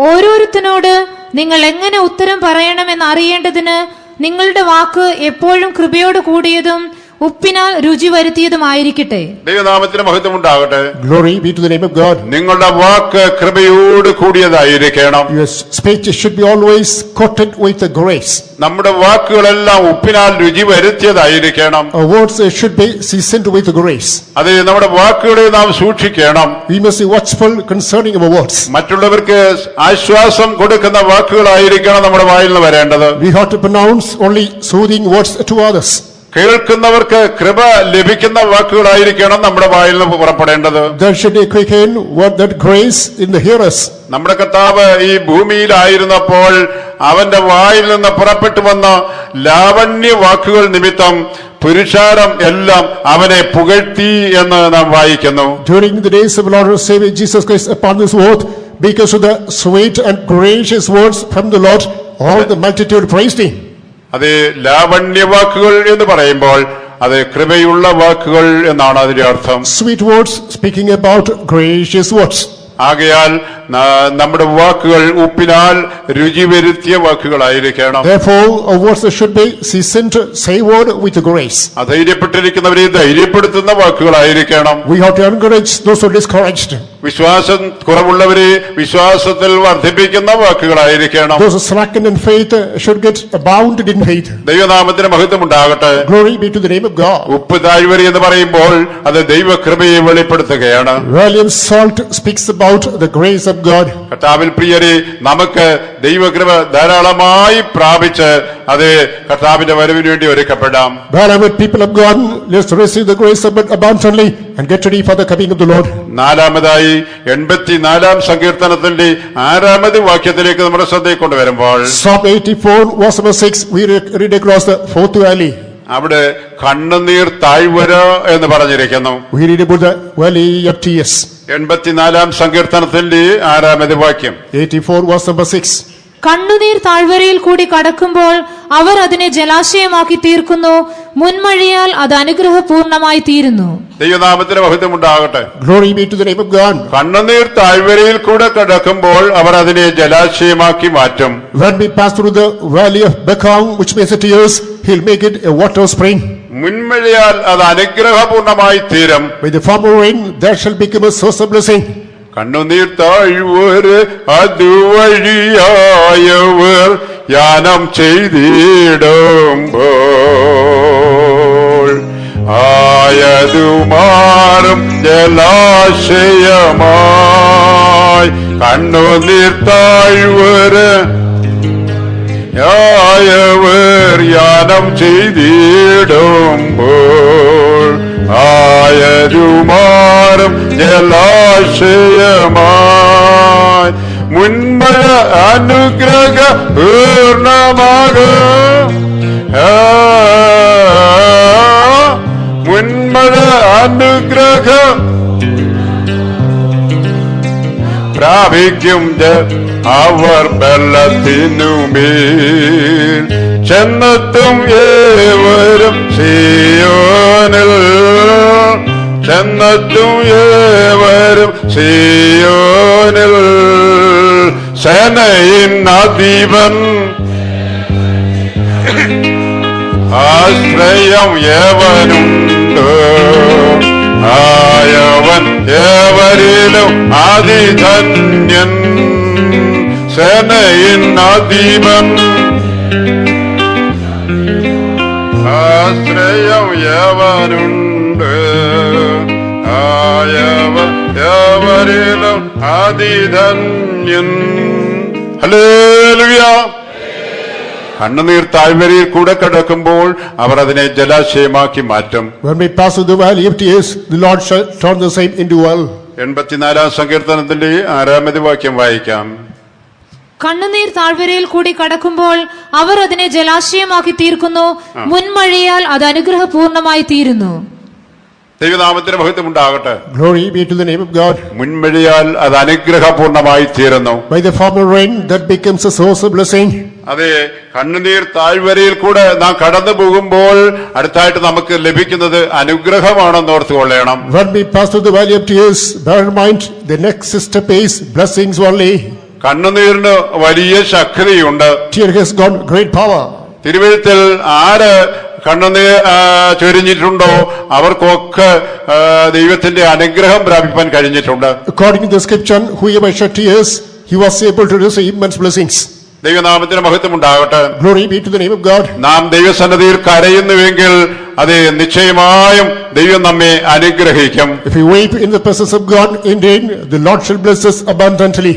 Speaker 4: ഓരോരുത്തനോട് നിങ്ങൾ എങ്ങനെ ഉത്തരം പറയണമെന്ന് അറിയേണ്ടതിന് നിങ്ങളുടെ വാക്ക് എപ്പോഴും കൃപയോട് കൂടിയതും ഉപ്പിനാൽ രുചി വരുത്തിയതുമായിരിക്കട്ടെ.
Speaker 1: ദൈവനാമത്തിന് മഹത്വം ഉണ്ടാകട്ടെ.
Speaker 2: Glory be to the name of God.
Speaker 1: നിങ്ങളുടെ വാക്ക് കൃപയോട് കൂടിയതായിരിക്കണം.
Speaker 2: Your speech should be always coated with the grace.
Speaker 1: നമ്മുടെ വാക്കുകളെല്ലാം ഉപ്പിനാൽ രുചി വരുത്തിയതായിരിക്കണം.
Speaker 2: Our words should be seasoned with the grace.
Speaker 1: അത് നമ്മുടെ വാക്കുകളെ നാം സൂക്ഷിക്കണം.
Speaker 2: We must be watchful concerning our words.
Speaker 1: മറ്റുള്ളവർക്ക് ആശ്വാസം കൊടുക്കുന്ന വാക്കുകളായിരിക്കണം നമ്മുടെ വായിൽ നിന്ന് വരേണ്ടത്.
Speaker 2: We have to pronounce only soothing words to others.
Speaker 1: കേൾക്കുന്നവർക്ക് കൃപ ലഭിക്കുന്ന വാക്കുകളായിരിക്കണം നമ്മുടെ വായിൽ നിന്ന് പുറപ്പെടേണ്ടത്.
Speaker 2: There should be quicken word that grace in the hearers.
Speaker 1: നമ്മുടെ കർത്താവ് ഈ ഭൂമിയിലായിരുന്നപ്പോൾ അവന്റെ വായിൽ നിന്ന് പുറപ്പെട്ടു വന്ന ലാവണ്യ വാക്കുകൾ നിമിത്തം പുരുഷാരം എല്ലാം അവനെ പുകഴ്ത്തി എന്ന് നാം വായിക്കുന്നു.
Speaker 2: During the days of Lord and Savior Jesus Christ upon this earth, because of the sweet and gracious words from the Lord, all the multitude praised him.
Speaker 1: അത് ലാവണ്യ വാക്കുകൾ എന്ന് പറയുമ്പോൾ അത് കൃപയുള്ള വാക്കുകൾ എന്നാണ് അതിന്റെ അർത്ഥം.
Speaker 2: Sweet words speaking about gracious words.
Speaker 1: ആകയാൽ നമ്മുടെ വാക്കുകൾ ഉപ്പിനാൽ രുചി വരുത്തിയ വാക്കുകളായിരിക്കണം.
Speaker 2: Therefore, our words should be seasoned, savored with grace.
Speaker 1: അധൈര്യപ്പെട്ടിരിക്കുന്നവരെ ധൈര്യപ്പെടുത്തുന്ന വാക്കുകളായിരിക്കണം.
Speaker 2: We have to encourage those who are discouraged.
Speaker 1: വിശ്വാസം കുറവുള്ളവരെ വിശ്വാസത്തിൽ വർദ്ധിപ്പിക്കുന്ന വാക്കുകളായിരിക്കണം.
Speaker 2: Those who slacken in faith should get abounded in faith.
Speaker 1: ദൈവനാമത്തിന് മഹത്വം ഉണ്ടാകട്ടെ.
Speaker 2: Glory be to the name of God.
Speaker 1: ഉപ്പ് താഴ്വര എന്ന് പറയുമ്പോൾ അത് ദൈവകൃപയെ വെളിപ്പെടുത്തുകയാണ്.
Speaker 2: William Salt speaks about about the grace of God.
Speaker 1: കർത്താവിൽ പ്രിയരെ, നമുക്ക് ദൈവകൃപ ധാരാളമായി പ്രാപിച്ച് അത് കർത്താവിന്റെ വരവിന് വേണ്ടി ഒരുക്കപ്പെടാം.
Speaker 2: Beloved people of God, let's receive the grace abundantly and get ready for the coming of the Lord.
Speaker 1: നാലാമതായി 84 സങ്കീർത്തനത്തിന്റെ 6 വാക്യത്തിലേക്ക് നമ്മുടെ ശ്രദ്ധയെ കൊണ്ടുവരുമ്പോൾ
Speaker 2: Psalm 84 verse number 6, we read across the fourth valley.
Speaker 1: അവിടെ കണ്ണുനീർ താഴ്വര എന്ന് പറഞ്ഞിരിക്കുന്നു.
Speaker 2: We read about the valley of tears.
Speaker 1: 84 സങ്കീർത്തനത്തിന്റെ 6 വാക്യം.
Speaker 2: 84 verse number 6.
Speaker 4: കണ്ണുനീർ താഴ്വരയിൽ കൂടി കടക്കുമ്പോൾ അവർ അതിനെ ജലാശയമാക്കി തീർക്കുന്നു, മുൻമഴയാൽ അത് അനുഗ്രഹപൂർണമായി തീരുന്നു.
Speaker 1: ദൈവനാമത്തിന് മഹത്വം ഉണ്ടാകട്ടെ.
Speaker 2: Glory be to the name of God.
Speaker 1: കണ്ണുനീർ താഴ്വരയിൽ കൂടെ കടക്കുമ്പോൾ അവർ അതിനെ ജലാശയമാക്കി മാറ്റും.
Speaker 2: When we pass through the valley of Beckham, which means the tears, he'll make it a water spring.
Speaker 1: മുൻമഴയാൽ അത് അനുഗ്രഹപൂർണമായി തീരും.
Speaker 2: By the former rain, that shall become a source of blessing.
Speaker 1: കണ്ണുനീർ താഴ്വര അതുവഴിയായവർ യാനം ചെയ്തിടുമ്പോൾ ആയതുമാറും ജലാശയമായി. കണ്ണുനീർ താഴ്വര ആയവർ യാനം ചെയ്തിടുമ്പോൾ ആയരുമാറും ജലാശയമായി. മുൻമഴ അനുഗ്രഹ പൂർണ്ണമാകും. മുൻമഴ അനുഗ്രഹ പ്രാപിക്കും അവർ വെള്ളത്തിനുമേൽ ചെന്നെത്തും ഏവരും സിയോനിൽ. ചെന്നെത്തും ഏവരും സിയോനിൽ. സേനയിൻ അധീപൻ ആശ്രയം ഏവനുണ്ട്. ആയവൻ ഏവരിലും അതിധന്യൻ. സേനയിൻ അധീപൻ ആശ്രയം ഏവനുണ്ട്. ആയവൻ ഏവരിലും അതിധന്യൻ. ഹല്ലേലൂയ. കണ്ണുനീർ താഴ്വരയിൽ കൂടെ കടക്കുമ്പോൾ അവർ അതിനെ ജലാശയമാക്കി മാറ്റും.
Speaker 2: When we pass through the valley of tears, the Lord shall turn the same into well.
Speaker 1: 84 സങ്കീർത്തനത്തിന്റെ 6 വാക്യം വായിക്കാം.
Speaker 4: കണ്ണുനീർ താഴ്വരയിൽ കൂടി കടക്കുമ്പോൾ അവർ അതിനെ ജലാശയമാക്കി തീർക്കുന്നു, മുൻമഴയാൽ അത് അനുഗ്രഹപൂർണമായി തീരുന്നു.
Speaker 1: ദൈവനാമത്തിന് മഹത്വം ഉണ്ടാകട്ടെ.
Speaker 2: Glory be to the name of God.
Speaker 1: മുൻമഴയാൽ അത് അനുഗ്രഹപൂർണമായി തീരുന്നു.
Speaker 2: By the former rain, that becomes a source of blessing.
Speaker 1: അതെ, കണ്ണുനീർ താഴ്വരയിൽ കൂടെ നാം കടന്നു പോകുമ്പോൾ അടുത്തായിട്ട് നമുക്ക് ലഭിക്കുന്നത് അനുഗ്രഹമാണെന്ന് ഓർത്തുകൊള്ളണം.
Speaker 2: When we pass through the valley of tears, bear in mind the next step is blessings only.
Speaker 1: കണ്ണുനീരിന് വലിയ ശക്തിയുണ്ട്.
Speaker 2: Tear has got great power.
Speaker 1: തിരുവഴുത്തിൽ ആര് കണ്ണുനീർ ചൊരിഞ്ഞിട്ടുണ്ടോ അവർക്കൊക്കെ ദൈവത്തിന്റെ അനുഗ്രഹം പ്രാപിപ്പാൻ കഴിഞ്ഞിട്ടുണ്ട്.
Speaker 2: According to the scripture, whoever shed tears, he was able to receive immense blessings.
Speaker 1: ദൈവനാമത്തിന് മഹത്വം ഉണ്ടാകട്ടെ.
Speaker 2: Glory be to the name of God.
Speaker 1: നാം ദൈവസന്നിധിയിൽ കരയുന്നുവെങ്കിൽ അത് നിശ്ചയമായും ദൈവം നമ്മെ അനുഗ്രഹിക്കും.
Speaker 2: If we weep in the presence of God, indeed, the Lord shall bless us abundantly.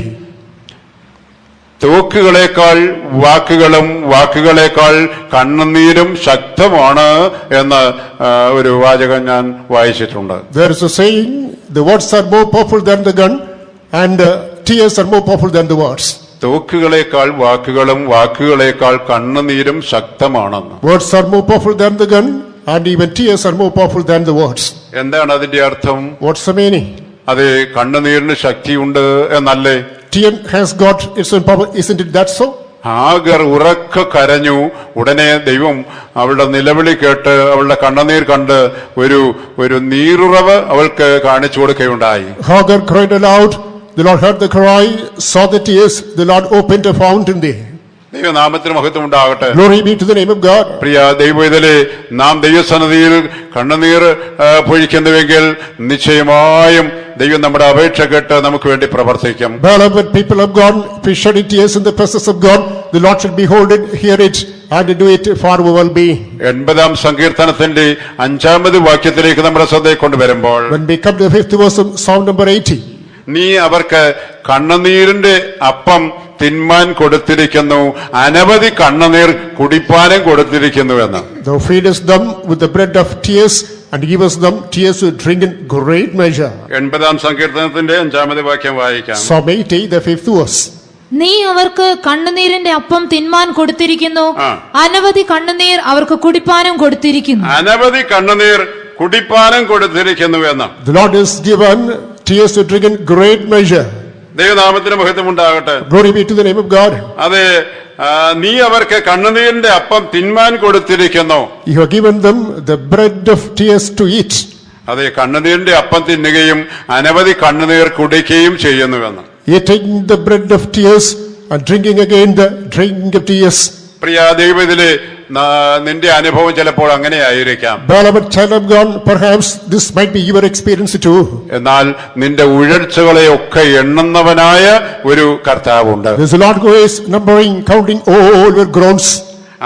Speaker 1: തോക്കുകളേക്കാൾ വാക്കുകളും വാക്കുകളേക്കാൾ കണ്ണുനീരും ശക്തമാണ് എന്ന് ഒരു വാചകം ഞാൻ വായിച്ചിട്ടുണ്ട്.
Speaker 2: There is a saying, the words are more powerful than the gun and tears are more powerful than the words.
Speaker 1: തോക്കുകളേക്കാൾ വാക്കുകളും വാക്കുകളേക്കാൾ കണ്ണുനീരും ശക്തമാണെന്ന്.
Speaker 2: Words are more powerful than the gun and even tears are more powerful than the words.
Speaker 1: എന്താണ് അതിന്റെ അർത്ഥം?
Speaker 2: What's the meaning?
Speaker 1: അത് കണ്ണുനീരിന് ശക്തിയുണ്ട് എന്നല്ലേ?
Speaker 2: Tear has got its own power, isn't it that so?
Speaker 1: Hagar ഉറക്ക കരഞ്ഞു. ഉടനെ ദൈവം അവളുടെ നിലവിളി കേട്ട് അവളുടെ കണ്ണുനീർ കണ്ട് ഒരു നീരുറവ് അവൾക്ക് കാണിച്ചു കൊടുക്കുകയുണ്ടായി.
Speaker 2: Hagar cried aloud. The Lord heard the cry, saw the tears. The Lord opened a fountain there.
Speaker 1: ദൈവനാമത്തിന് മഹത്വം ഉണ്ടാകട്ടെ.
Speaker 2: Glory be to the name of God.
Speaker 1: പ്രിയ ദൈവവേദലേ, നാം ദൈവസന്നിധിയിൽ കണ്ണുനീർ പൊഴിക്കുന്നുവെങ്കിൽ നിശ്ചയമായും ദൈവം നമ്മുടെ അപേക്ഷ കേട്ട് നമുക്ക് വേണ്ടി പ്രവർത്തിക്കും.
Speaker 2: Beloved people of God, if we shed tears in the presence of God, the Lord shall behold it, hear it, and do it for our well-being.
Speaker 1: 80 സങ്കീർത്തനത്തിന്റെ 5 വാക്യത്തിലേക്ക് നമ്മുടെ ശ്രദ്ധയെ കൊണ്ടുവരുമ്പോൾ
Speaker 2: When we come to the 5th verse of Psalm number 80,
Speaker 1: നീ അവർക്ക് കണ്ണുനീരിന്റെ അപ്പം തിന്മാൻ കൊടുത്തിരിക്കുന്നു, അനവധി കണ്ണുനീർ കുടിപ്പാനും കൊടുത്തിരിക്കുന്നു എന്ന്.
Speaker 2: Thou feedest them with the bread of tears and givest them tears to drink in great measure.
Speaker 1: 80-ാം സങ്കീർത്തനത്തിന്റെ 5-ാമത്തെ വാക്യം വായിക്കാം.
Speaker 2: Psalm 80, the 5th verse.
Speaker 4: നീ അവർക്ക് കണ്ണുനീരിന്റെ അപ്പം തിന്മാൻ കൊടുത്തിരിക്കുന്നു,
Speaker 1: ആ.
Speaker 4: അനവധി കണ്ണുനീർ അവർക്ക് കുടിപ്പാനും കൊടുത്തിരിക്കുന്നു.
Speaker 1: അനവധി കണ്ണുനീർ കുടിപ്പാനും കൊടുത്തിരിക്കുന്നു എന്ന്.
Speaker 2: The Lord has given tears to drink in great measure.
Speaker 1: ദൈവനാമത്തിന് മഹത്വമുണ്ടാകട്ടെ.
Speaker 2: Glory be to the name of God.
Speaker 1: അതെ, നീ അവർക്ക് കണ്ണുനീരിന്റെ അപ്പം തിന്മാൻ കൊടുത്തിരിക്കുന്നു.
Speaker 2: You have given them the bread of tears to eat.
Speaker 1: അതെ, കണ്ണുനീരിന്റെ അപ്പം തിന്നുകയും അനവധി കണ്ണുനീർ കുടിക്കുകയും ചെയ്യുന്നുവെന്ന്.
Speaker 2: Eating the bread of tears and drinking again the drink of tears.
Speaker 1: പ്രിയ ദൈവത്തിലെ നിന്റെ അനുഭവം ചിലപ്പോൾ അങ്ങനെ ആയിരിക്കാം.
Speaker 2: Beloved child of God, perhaps this might be your experience too.
Speaker 1: എന്നാൽ നിന്റെ ഉഴൽച്ചകളെ ഒക്കെ എണ്ണുന്നവനായ ഒരു കർത്താവുണ്ട്.
Speaker 2: There's a Lord who is numbering, counting all your groans.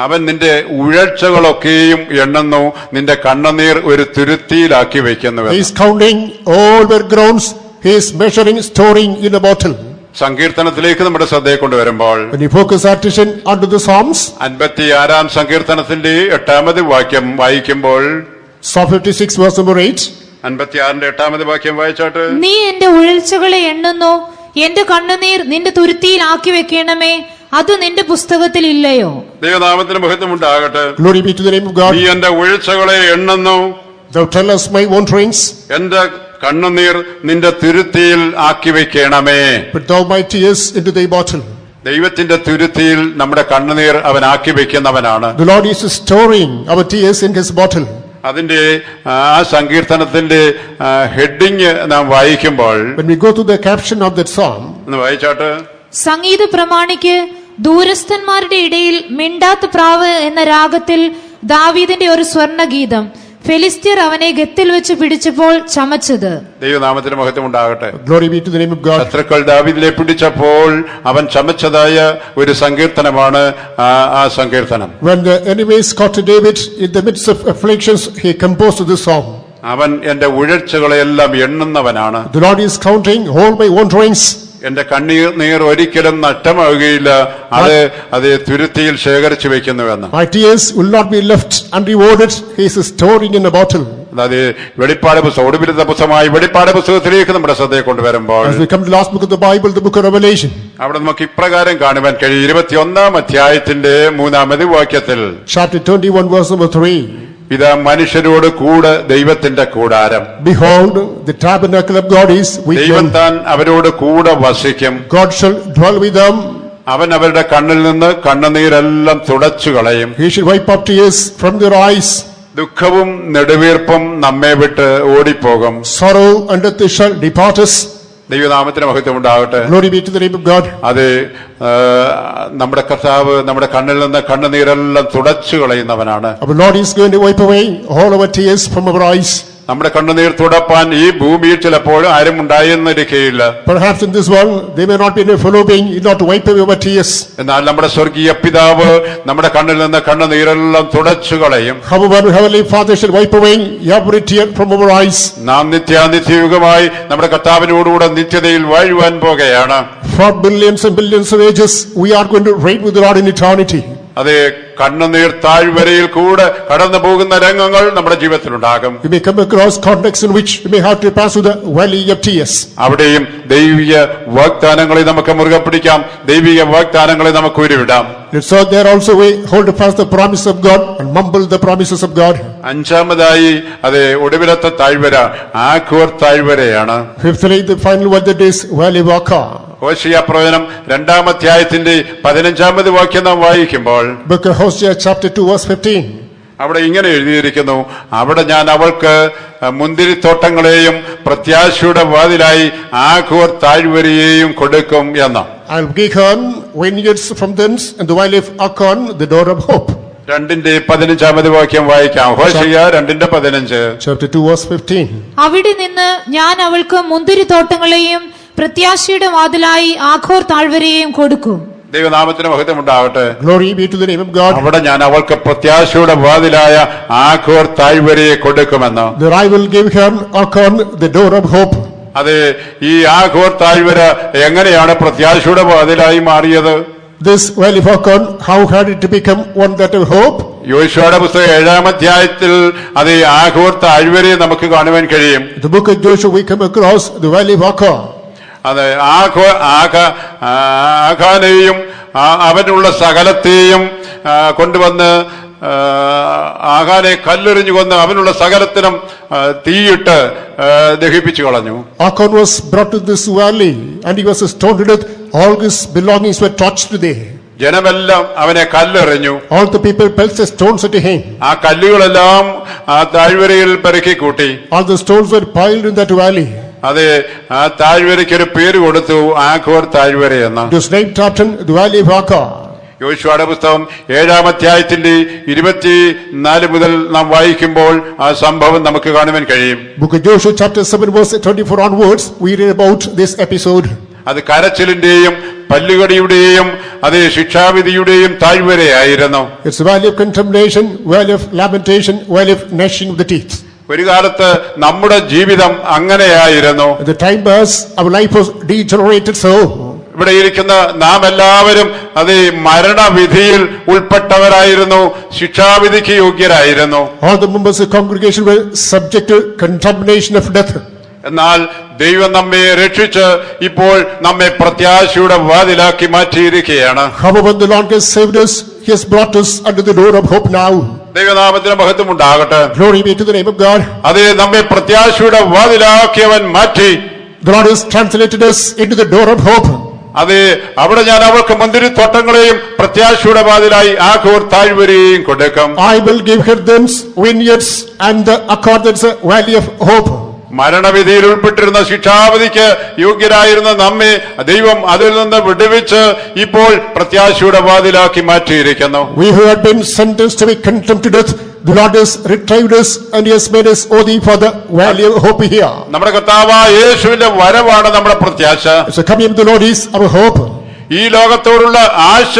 Speaker 1: അവൻ നിന്റെ ഉഴൽച്ചകളൊക്കെയും എണ്ണുന്നു, നിന്റെ കണ്ണുനീർ ഒരു തുരുത്തിയിലാക്കി വെക്കുന്നു.
Speaker 2: He is counting all your groans. He is measuring, storing in a bottle.
Speaker 1: സങ്കീർത്തനത്തിലേക്ക് നമ്മുടെ ശ്രദ്ധയെ കൊണ്ടുവരുമ്പോൾ
Speaker 2: When you focus our attention onto the Psalms,
Speaker 1: 56-ാം സങ്കീർത്തനത്തിന്റെ 8-ാമത് വാക്യം വായിക്കുമ്പോൾ,
Speaker 2: Psalm 56 verse number 8.
Speaker 1: 56-ന്റെ 8-ാമത് വാക്യം വായിച്ചാട്ട്,
Speaker 4: നീ എന്റെ ഉഴൽച്ചകളെ എണ്ണുന്നു, എന്റെ കണ്ണുനീർ നിന്റെ തുരുത്തിയിൽ ആക്കി വെക്കണമേ, അത് നിന്റെ പുസ്തകത്തിൽ ഇല്ലയോ?
Speaker 1: ദൈവനാമത്തിന് മഹത്വമുണ്ടാകട്ടെ.
Speaker 2: Glory be to the name of God.
Speaker 1: നീ എന്റെ ഉഴൽച്ചകളെ എണ്ണുന്നു,
Speaker 2: Thou tell us my wanderings,
Speaker 1: എന്റെ കണ്ണുനീർ നിന്റെ തുരുത്തിയിൽ ആക്കി വെക്കണമേ.
Speaker 2: put thou my tears into thy bottle.
Speaker 1: ദൈവത്തിന്റെ തുരുത്തിയിൽ നമ്മുടെ കണ്ണുനീർ അവൻ ആക്കി വെക്കുന്നവനാണ്.
Speaker 2: The Lord is storing our tears in his bottle.
Speaker 1: അതിന്റെ ആ സങ്കീർത്തനത്തിന്റെ ഹെഡിങ് നാം വായിക്കുമ്പോൾ
Speaker 2: When we go to the caption of that psalm,
Speaker 1: ഒന്ന് വായിച്ചാട്ട്,
Speaker 4: സംഗീത പ്രമാണിക്ക് ദൂരസ്ഥന്മാരുടെ ഇടയിൽ മിണ്ടാത്ത പ്രാവ് എന്ന രാഗത്തിൽ ദാവീദിന്റെ ഒരു സ്വർണഗീതം. ഫെലിസ്ത്യർ അവനെ ഗത്തിൽ വെച്ച് പിടിച്ചപ്പോൾ ചമച്ചത്.
Speaker 1: ദൈവനാമത്തിന് മഹത്വമുണ്ടാകട്ടെ.
Speaker 2: glory be to the name of God.
Speaker 1: ശത്രുക്കൾ ദാവീദിനെ പിടിച്ചപ്പോൾ അവൻ ചമച്ചതായ ഒരു സങ്കീർത്തനമാണ് ആ സങ്കീർത്തനം.
Speaker 2: When the enemies caught David in the midst of afflictions, he composed this psalm.
Speaker 1: അവൻ എന്റെ ഉഴൽച്ചകളെല്ലാം എണ്ണുന്നവനാണ്.
Speaker 2: The Lord is counting all my wanderings.
Speaker 1: എന്റെ കണ്ണീർ ഒരിക്കലും നഷ്ടമാവുകയില്ല, അത് തുരുത്തിയിൽ ശേഖരിച്ചു വെക്കുന്നുവെന്ന്.
Speaker 2: My tears will not be left unrewarded. He is storing in a bottle.
Speaker 1: അതായത് വെളിപ്പാട് പുസ്തകം, ഒടുവിലത്തെ പുസ്തകമായി വെളിപ്പാട് പുസ്തകത്തിലേക്ക് നമ്മുടെ ശ്രദ്ധയെ കൊണ്ടുവരുമ്പോൾ,
Speaker 2: As we come to the last book of the Bible, the book of Revelation,
Speaker 1: അവിടെ നമുക്ക് ഇപ്രകാരം കാണുവാൻ കഴിയും. 21-ാം അധ്യായത്തിന്റെ 3-ാമത് വാക്യത്തിൽ,
Speaker 2: chapter 21 verse number 3.
Speaker 1: ഇതാ മനുഷ്യരോട് കൂടെ ദൈവത്തിന്റെ കൂടാരം.
Speaker 2: Behold, the tabernacle of God is with
Speaker 1: ദൈവം
Speaker 2: them.
Speaker 1: താൻ അവരോട് കൂടെ വസിക്കും.
Speaker 2: God shall dwell with them.
Speaker 1: അവൻ അവരുടെ കണ്ണിൽ നിന്ന് കണ്ണുനീരെല്ലാം തുടച്ചു കളയും.
Speaker 2: He shall wipe up tears from their eyes.
Speaker 1: ദുഃഖവും നെടുവീർപ്പും നമ്മെ വിട്ട് ഓടിപ്പോകും.
Speaker 2: Sorrow and death shall depart us.
Speaker 1: ദൈവനാമത്തിന് മഹത്വമുണ്ടാകട്ടെ.
Speaker 2: Glory be to the name of God.
Speaker 1: അത് നമ്മുടെ കർത്താവ് നമ്മുടെ കണ്ണിൽ നിന്ന് കണ്ണുനീരെല്ലാം തുടച്ചു കളയുന്നവനാണ്.
Speaker 2: Our Lord is going to wipe away all our tears from our eyes.
Speaker 1: നമ്മുടെ കണ്ണുനീർ തുടപ്പാൻ ഈ ഭൂമിയിൽ ചിലപ്പോൾ ആരും ഉണ്ടായിരുന്നിരിക്കുകയില്ല.
Speaker 2: Perhaps in this world they may not be a fellow being not to wipe away our tears.
Speaker 1: എന്നാൽ നമ്മുടെ സ്വർഗീയ പിതാവ് നമ്മുടെ കണ്ണിൽ നിന്ന് കണ്ണുനീരെല്ലാം തുടച്ചു കളയും.
Speaker 2: However, Heavenly Father shall wipe away every tear from our eyes.
Speaker 1: നാം നിത്യാനിത്യയുഗമായി നമ്മുടെ കർത്താവിനോടുകൂടെ നിത്യതയിൽ വാഴുവാൻ പോകുകയാണ്.
Speaker 2: For billions and billions of ages we are going to reign with the Lord in eternity.
Speaker 1: അതെ, കണ്ണുനീർ താഴ്വരയിൽ കൂടെ കടന്നു പോകുന്ന രംഗങ്ങൾ നമ്മുടെ ജീവിതത്തിലുണ്ടാകും.
Speaker 2: We may come across contexts in which we may have to pass through the valley of tears.
Speaker 1: അവിടെയും ദൈവിക വാഗ്ദാനങ്ങളെ നമുക്ക് മുറുകെ പിടിക്കാം, ദൈവിക വാഗ്ദാനങ്ങളെ നമുക്ക് ഉരുവിടാം.
Speaker 2: So there also we hold fast the promise of God and mumble the promises of God.
Speaker 1: 5-ാമതായി അതെ ഒടുവിലത്തെ താഴ്വര ആഖോർ താഴ്വരയാണ്.
Speaker 2: Fifthly, the final word that is valley of Achor.
Speaker 1: ഹോശിയ പ്രവചനം 2-ാം അധ്യായത്തിന്റെ 15-ാമത് വാക്യം നാം വായിക്കുമ്പോൾ,
Speaker 2: Book of Hosea chapter 2 verse 15.
Speaker 1: അവിടെ ഇങ്ങനെ എഴുതിയിരിക്കുന്നു, അവിടെ ഞാൻ അവൾക്ക് മുന്തിരിത്തോട്ടങ്ങളെയും പ്രത്യാശയുടെ വാതിലായി ആഖോർ താഴ്വരയെയും കൊടുക്കും എന്ന്.
Speaker 2: I'll give her vineyards from thence and the valley of Achor, the door of hope.
Speaker 1: 2-ന്റെ 15-ാമത് വാക്യം വായിക്കാം. ഹോശിയ 2-ന്റെ 15.
Speaker 2: Chapter 2 verse 15.
Speaker 4: അവിടെ നിന്ന് ഞാൻ അവൾക്ക് മുന്തിരിത്തോട്ടങ്ങളെയും പ്രത്യാശയുടെ വാതിലായി ആഖോർ താഴ്വരയെയും കൊടുക്കും.
Speaker 1: ദൈവനാമത്തിന് മഹത്വമുണ്ടാകട്ടെ.
Speaker 2: Glory be to the name of God.
Speaker 1: അവിടെ ഞാൻ അവൾക്ക് പ്രത്യാശയുടെ വാതിലായ ആഖോർ താഴ്വരയെ കൊടുക്കുമെന്ന്.
Speaker 2: There I will give her Achor, the door of hope.
Speaker 1: അതെ, ഈ ആഘോർ താഴ്വര എങ്ങനെയാണ് പ്രത്യാശയുടെ വാതിലായി മാറിയത്?
Speaker 2: This valley of Akon, how had it become one that of hope?
Speaker 1: യോശുവയുടെ പുസ്തകം 7-ാം അധ്യായത്തിൽ അത് ആഘോർ താഴ്വരയെ നമുക്ക് കാണുവാൻ കഴിയും.
Speaker 2: The book of Joshua, we come across the valley of Akon.
Speaker 1: അത് ആഖാനെയും അവനുള്ള സകലത്തെയും കൊണ്ടുവന്ന് ആഖാനെ കല്ലെറിഞ്ഞു കൊന്ന് അവനുള്ള സകലത്തിനും തീയിട്ട് ദഹിപ്പിച്ചു കളഞ്ഞു.
Speaker 2: Akon was brought to this valley and he was stoned to death. All his belongings were torched there.
Speaker 1: ജനമെല്ലാം അവനെ കല്ലെറിഞ്ഞു.
Speaker 2: All the people pelted the stones at him.
Speaker 1: ആ കല്ലുകളെല്ലാം ആ താഴ്വരയിൽ പെറുക്കി കൂട്ടി.
Speaker 2: All the stones were piled in that valley.
Speaker 1: അതെ, ആ താഴ്വരയ്ക്ക് ഒരു പേര് കൊടുത്തു, ആഘോർ താഴ്വര എന്ന്.
Speaker 2: It was named after the valley of Akon.
Speaker 1: യോശുവയുടെ പുസ്തകം 7-ാം അധ്യായത്തിന്റെ 24 മുതൽ നാം വായിക്കുമ്പോൾ ആ സംഭവം നമുക്ക് കാണുവാൻ കഴിയും.
Speaker 2: Book of Joshua chapter 7 verse 24 onwards, we read about this episode.
Speaker 1: അത് കരച്ചിലിന്റെയും പല്ലുകടിയുടെയും അത് ശിക്ഷാവിധിയുടെയും താഴ്വരയായിരുന്നു.
Speaker 2: It's a valley of condemnation, valley of lamentation, valley of gnashing of the teeth.
Speaker 1: ഒരു കാലത്ത് നമ്മുടെ ജീവിതം അങ്ങനെയായിരുന്നു.
Speaker 2: At the time as our life was degenerated so.
Speaker 1: ഇവിടെ ഇരിക്കുന്ന നാം എല്ലാവരും അത് മരണവിധിയിൽ ഉൾപ്പെട്ടവരായിരുന്നു, ശിക്ഷാവിധിക്ക് യോഗ്യരായിരുന്നു.
Speaker 2: All the members of the congregation were subject to condemnation of death.
Speaker 1: എന്നാൽ ദൈവം നമ്മെ രക്ഷിച്ച് ഇപ്പോൾ നമ്മെ പ്രത്യാശയുടെ വാതിലാക്കി മാറ്റിയിരിക്കുകയാണ്.
Speaker 2: However, the Lord has saved us, He has brought us under the door of hope now.
Speaker 1: ദൈവനാമത്തിന് മഹത്വം ഉണ്ടാകട്ടെ.
Speaker 2: Glory be to the name of God.
Speaker 1: അത് നമ്മെ പ്രത്യാശയുടെ വാതിലാക്കിയവൻ മാറ്റി.
Speaker 2: The Lord has translated us into the door of hope.
Speaker 1: അത് അവിടെ ഞാൻ അവർക്ക് മുന്തിരിത്തോട്ടങ്ങളെയും പ്രത്യാശയുടെ വാതിലായി ആഘോർ താഴ്വരയെയും കൊടുക്കും.
Speaker 2: I will give her thence vineyards and the accord, that's a valley of hope.
Speaker 1: മരണവിധിയിൽ ഉൾപ്പെട്ടിരുന്ന ശിക്ഷാവിധിക്ക് യോഗ്യരായിരുന്ന നമ്മെ ദൈവം അതിൽ നിന്ന് വിടുവിച്ച് ഇപ്പോൾ പ്രത്യാശയുടെ വാതിലാക്കി മാറ്റിയിരിക്കുന്നു.
Speaker 2: We who had been sentenced to be condemned to death, the Lord has retrieved us and He has made us worthy for the valley of hope here.
Speaker 1: നമ്മുടെ കർത്താവായ യേശുവിന്റെ വരവാണ് നമ്മുടെ പ്രത്യാശ.
Speaker 2: So coming of the Lord is our hope.
Speaker 1: ഈ ലോകത്തോടുള്ള ആശ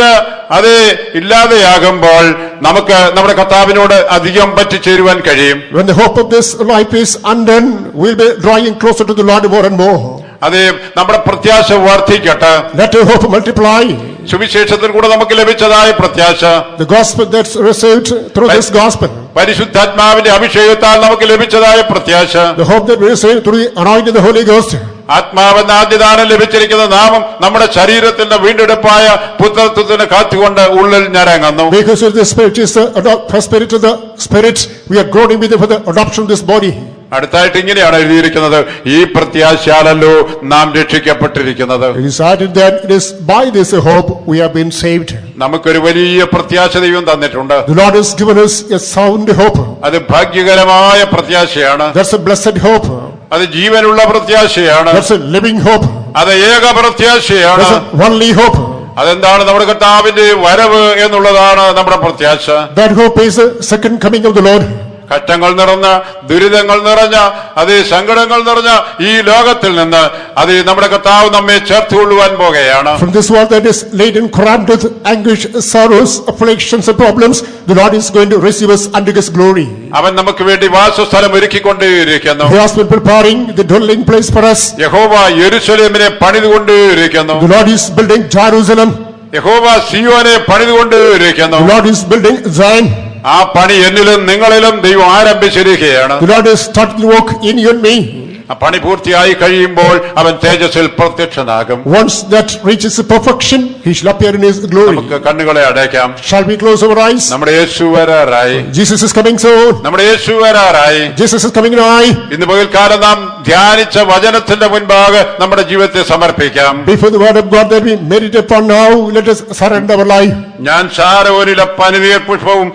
Speaker 1: അത് ഇല്ലാതെയാകുമ്പോൾ നമുക്ക് നമ്മുടെ കർത്താവിനോട് അധികം പറ്റിച്ചേരുവാൻ കഴിയും.
Speaker 2: When the hope of this life is undone, we'll be drawing closer to the Lord more and more.
Speaker 1: അതെ, നമ്മുടെ പ്രത്യാശ വർദ്ധിക്കട്ടെ.
Speaker 2: Let your hope multiply.
Speaker 1: സുവിശേഷത്തിൽ കൂടെ നമുക്ക് ലഭിച്ചതായ പ്രത്യാശ,
Speaker 2: The gospel that's received through this gospel,
Speaker 1: പരിശുദ്ധാത്മാവിന്റെ അഭിഷേകത്താൽ നമുക്ക് ലഭിച്ചതായ പ്രത്യാശ,
Speaker 2: the hope that we receive through the anointing of the Holy Ghost.
Speaker 1: ആത്മാവെന്ന ആദ്യദാനം ലഭിച്ചിരിക്കുന്ന നാമം നമ്മുടെ ശരീരത്തിന്റെ വീണ്ടെടുപ്പായ പുത്രത്വത്തിന് കാത്തുകൊണ്ട് ഉള്ളിൽ ഞരങ്ങുന്നു.
Speaker 2: Because of the Spirit is the spirit of the Spirit, we are groaning with for the adoption of this body.
Speaker 1: അടുത്തായിട്ട് ഇങ്ങനെയാണ് എഴുതിയിരിക്കുന്നത്, ഈ പ്രത്യാശയാലല്ലോ നാം രക്ഷിക്കപ്പെട്ടിരിക്കുന്നത്.
Speaker 2: It is added that it is by this hope we have been saved.
Speaker 1: നമുക്കൊരു വലിയ പ്രത്യാശ ദൈവം തന്നിട്ടുണ്ട്.
Speaker 2: The Lord has given us a sound hope.
Speaker 1: അത് ഭാഗ്യകരമായ പ്രത്യാശയാണ്.
Speaker 2: That's a blessed hope.
Speaker 1: അത് ജീവനുള്ള പ്രത്യാശയാണ്.
Speaker 2: That's a living hope.
Speaker 1: അത് ഏക പ്രത്യാശയാണ്.
Speaker 2: That's a only hope.
Speaker 1: അതെന്താണ്? നമ്മുടെ കർത്താവിന്റെ വരവ് എന്നുള്ളതാണ് നമ്മുടെ പ്രത്യാശ.
Speaker 2: That hope is the second coming of the Lord.
Speaker 1: കഷ്ടങ്ങൾ നിറഞ്ഞ, ദുരിതങ്ങൾ നിറഞ്ഞ, അത് സങ്കടങ്ങൾ നിറഞ്ഞ ഈ ലോകത്തിൽ നിന്ന് അത് നമ്മുടെ കർത്താവ് നമ്മെ ചേർത്തുകൊള്ളുവാൻ പോകുകയാണ്.
Speaker 2: From this world that is laden, crammed with anguish, sorrows, afflictions and problems, the Lord is going to receive us unto His glory.
Speaker 1: അവൻ നമുക്ക് വേണ്ടി വാസസ്ഥലം ഒരുക്കിക്കൊണ്ടേയിരിക്കുന്നു.
Speaker 2: He has been preparing the dwelling place for us.
Speaker 1: യഹോവ യെരൂശലേമിനെ പണിതുകൊണ്ടേയിരിക്കുന്നു.
Speaker 2: The Lord is building Jerusalem.
Speaker 1: യഹോവ സിയോനെ പണിതുകൊണ്ടേയിരിക്കുന്നു.
Speaker 2: The Lord is building Zion.
Speaker 1: ആ പണി എന്നിലും നിങ്ങളിലും ദൈവം ആരംഭിച്ചിരിക്കുകയാണ്.
Speaker 2: The Lord has started the work in you and me.
Speaker 1: ആ പണി പൂർത്തിയായി കഴിയുമ്പോൾ അവൻ തേജസ്സിൽ പ്രത്യക്ഷനാകും.
Speaker 2: Once that reaches perfection, He shall appear in His glory.
Speaker 1: നമുക്ക് കണ്ണുകളെ അടയ്ക്കാം.
Speaker 2: Shall we close our eyes?
Speaker 1: നമ്മുടെ യേശു വരാറായി.
Speaker 2: Jesus is coming soon.
Speaker 1: നമ്മുടെ യേശു വരാറായി.
Speaker 2: Jesus is coming nigh.
Speaker 1: ഇന്ന് പകൽക്കാലം നാം ധ്യാനിച്ച വചനത്തിന്റെ മുൻപാകെ നമ്മുടെ ജീവിതത്തെ സമർപ്പിക്കാം.
Speaker 2: Before the word of God that we meditate upon now, let us surrender our life.
Speaker 1: ഞാൻ ശാരോനിലെ പനിനീർ പുഷ്പവും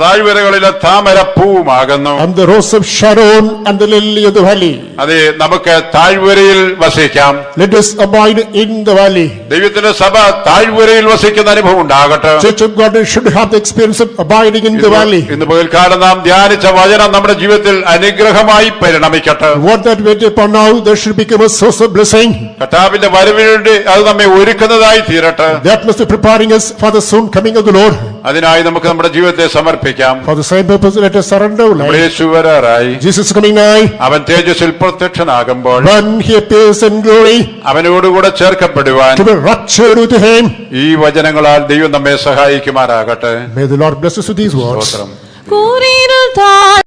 Speaker 1: താഴ്വരകളിലെ താമരപ്പൂവുമാകുന്നു.
Speaker 2: I'm the rose of Sharon and the lily of the valley.
Speaker 1: അതെ, നമുക്ക് താഴ്വരയിൽ വസിക്കാം.
Speaker 2: Let us abide in the valley.
Speaker 1: ദൈവത്തിന്റെ സഭ താഴ്വരയിൽ വസിക്കുന്ന അനുഭവം ഉണ്ടാകട്ടെ.
Speaker 2: Church of God should have the experience of abiding in the valley.
Speaker 1: ഇന്ന് പകൽക്കാലം നാം ധ്യാനിച്ച വചനം നമ്മുടെ ജീവിതത്തിൽ അനുഗ്രഹമായി പരിണമിക്കട്ടെ. തീരട്ടെ.
Speaker 2: What that wait upon now, that should become a source of blessing.
Speaker 1: കർത്താവിന്റെ വരവിനുവേണ്ടി അത് നമ്മെ ഒരുക്കുന്നതായി തീരട്ടെ.
Speaker 2: That must be preparing us for the soon coming of the Lord.
Speaker 1: അതിനായി നമുക്ക് നമ്മുടെ ജീവിതത്തെ സമർപ്പിക്കാം.
Speaker 2: For the same purpose, let us surrender our
Speaker 1: നമ്മുടെ
Speaker 2: life.
Speaker 1: Yeshu വരാറായി.
Speaker 2: Jesus is coming nigh.
Speaker 1: അവൻ തേജസ്സിൽ പ്രത്യക്ഷനാകുമ്പോൾ
Speaker 2: When he appears in glory,
Speaker 1: അവനോടുകൂടെ ചേർക്കപ്പെടുവാൻ
Speaker 2: to be raptured with him.
Speaker 1: ഈ വചനങ്ങളാൽ ദൈവം നമ്മെ സഹായിക്കുമാറാകട്ടെ.
Speaker 2: May the Lord bless us with these words.
Speaker 1: സ്തോത്രം.
Speaker 3: കൂരിരുൾ താഴെ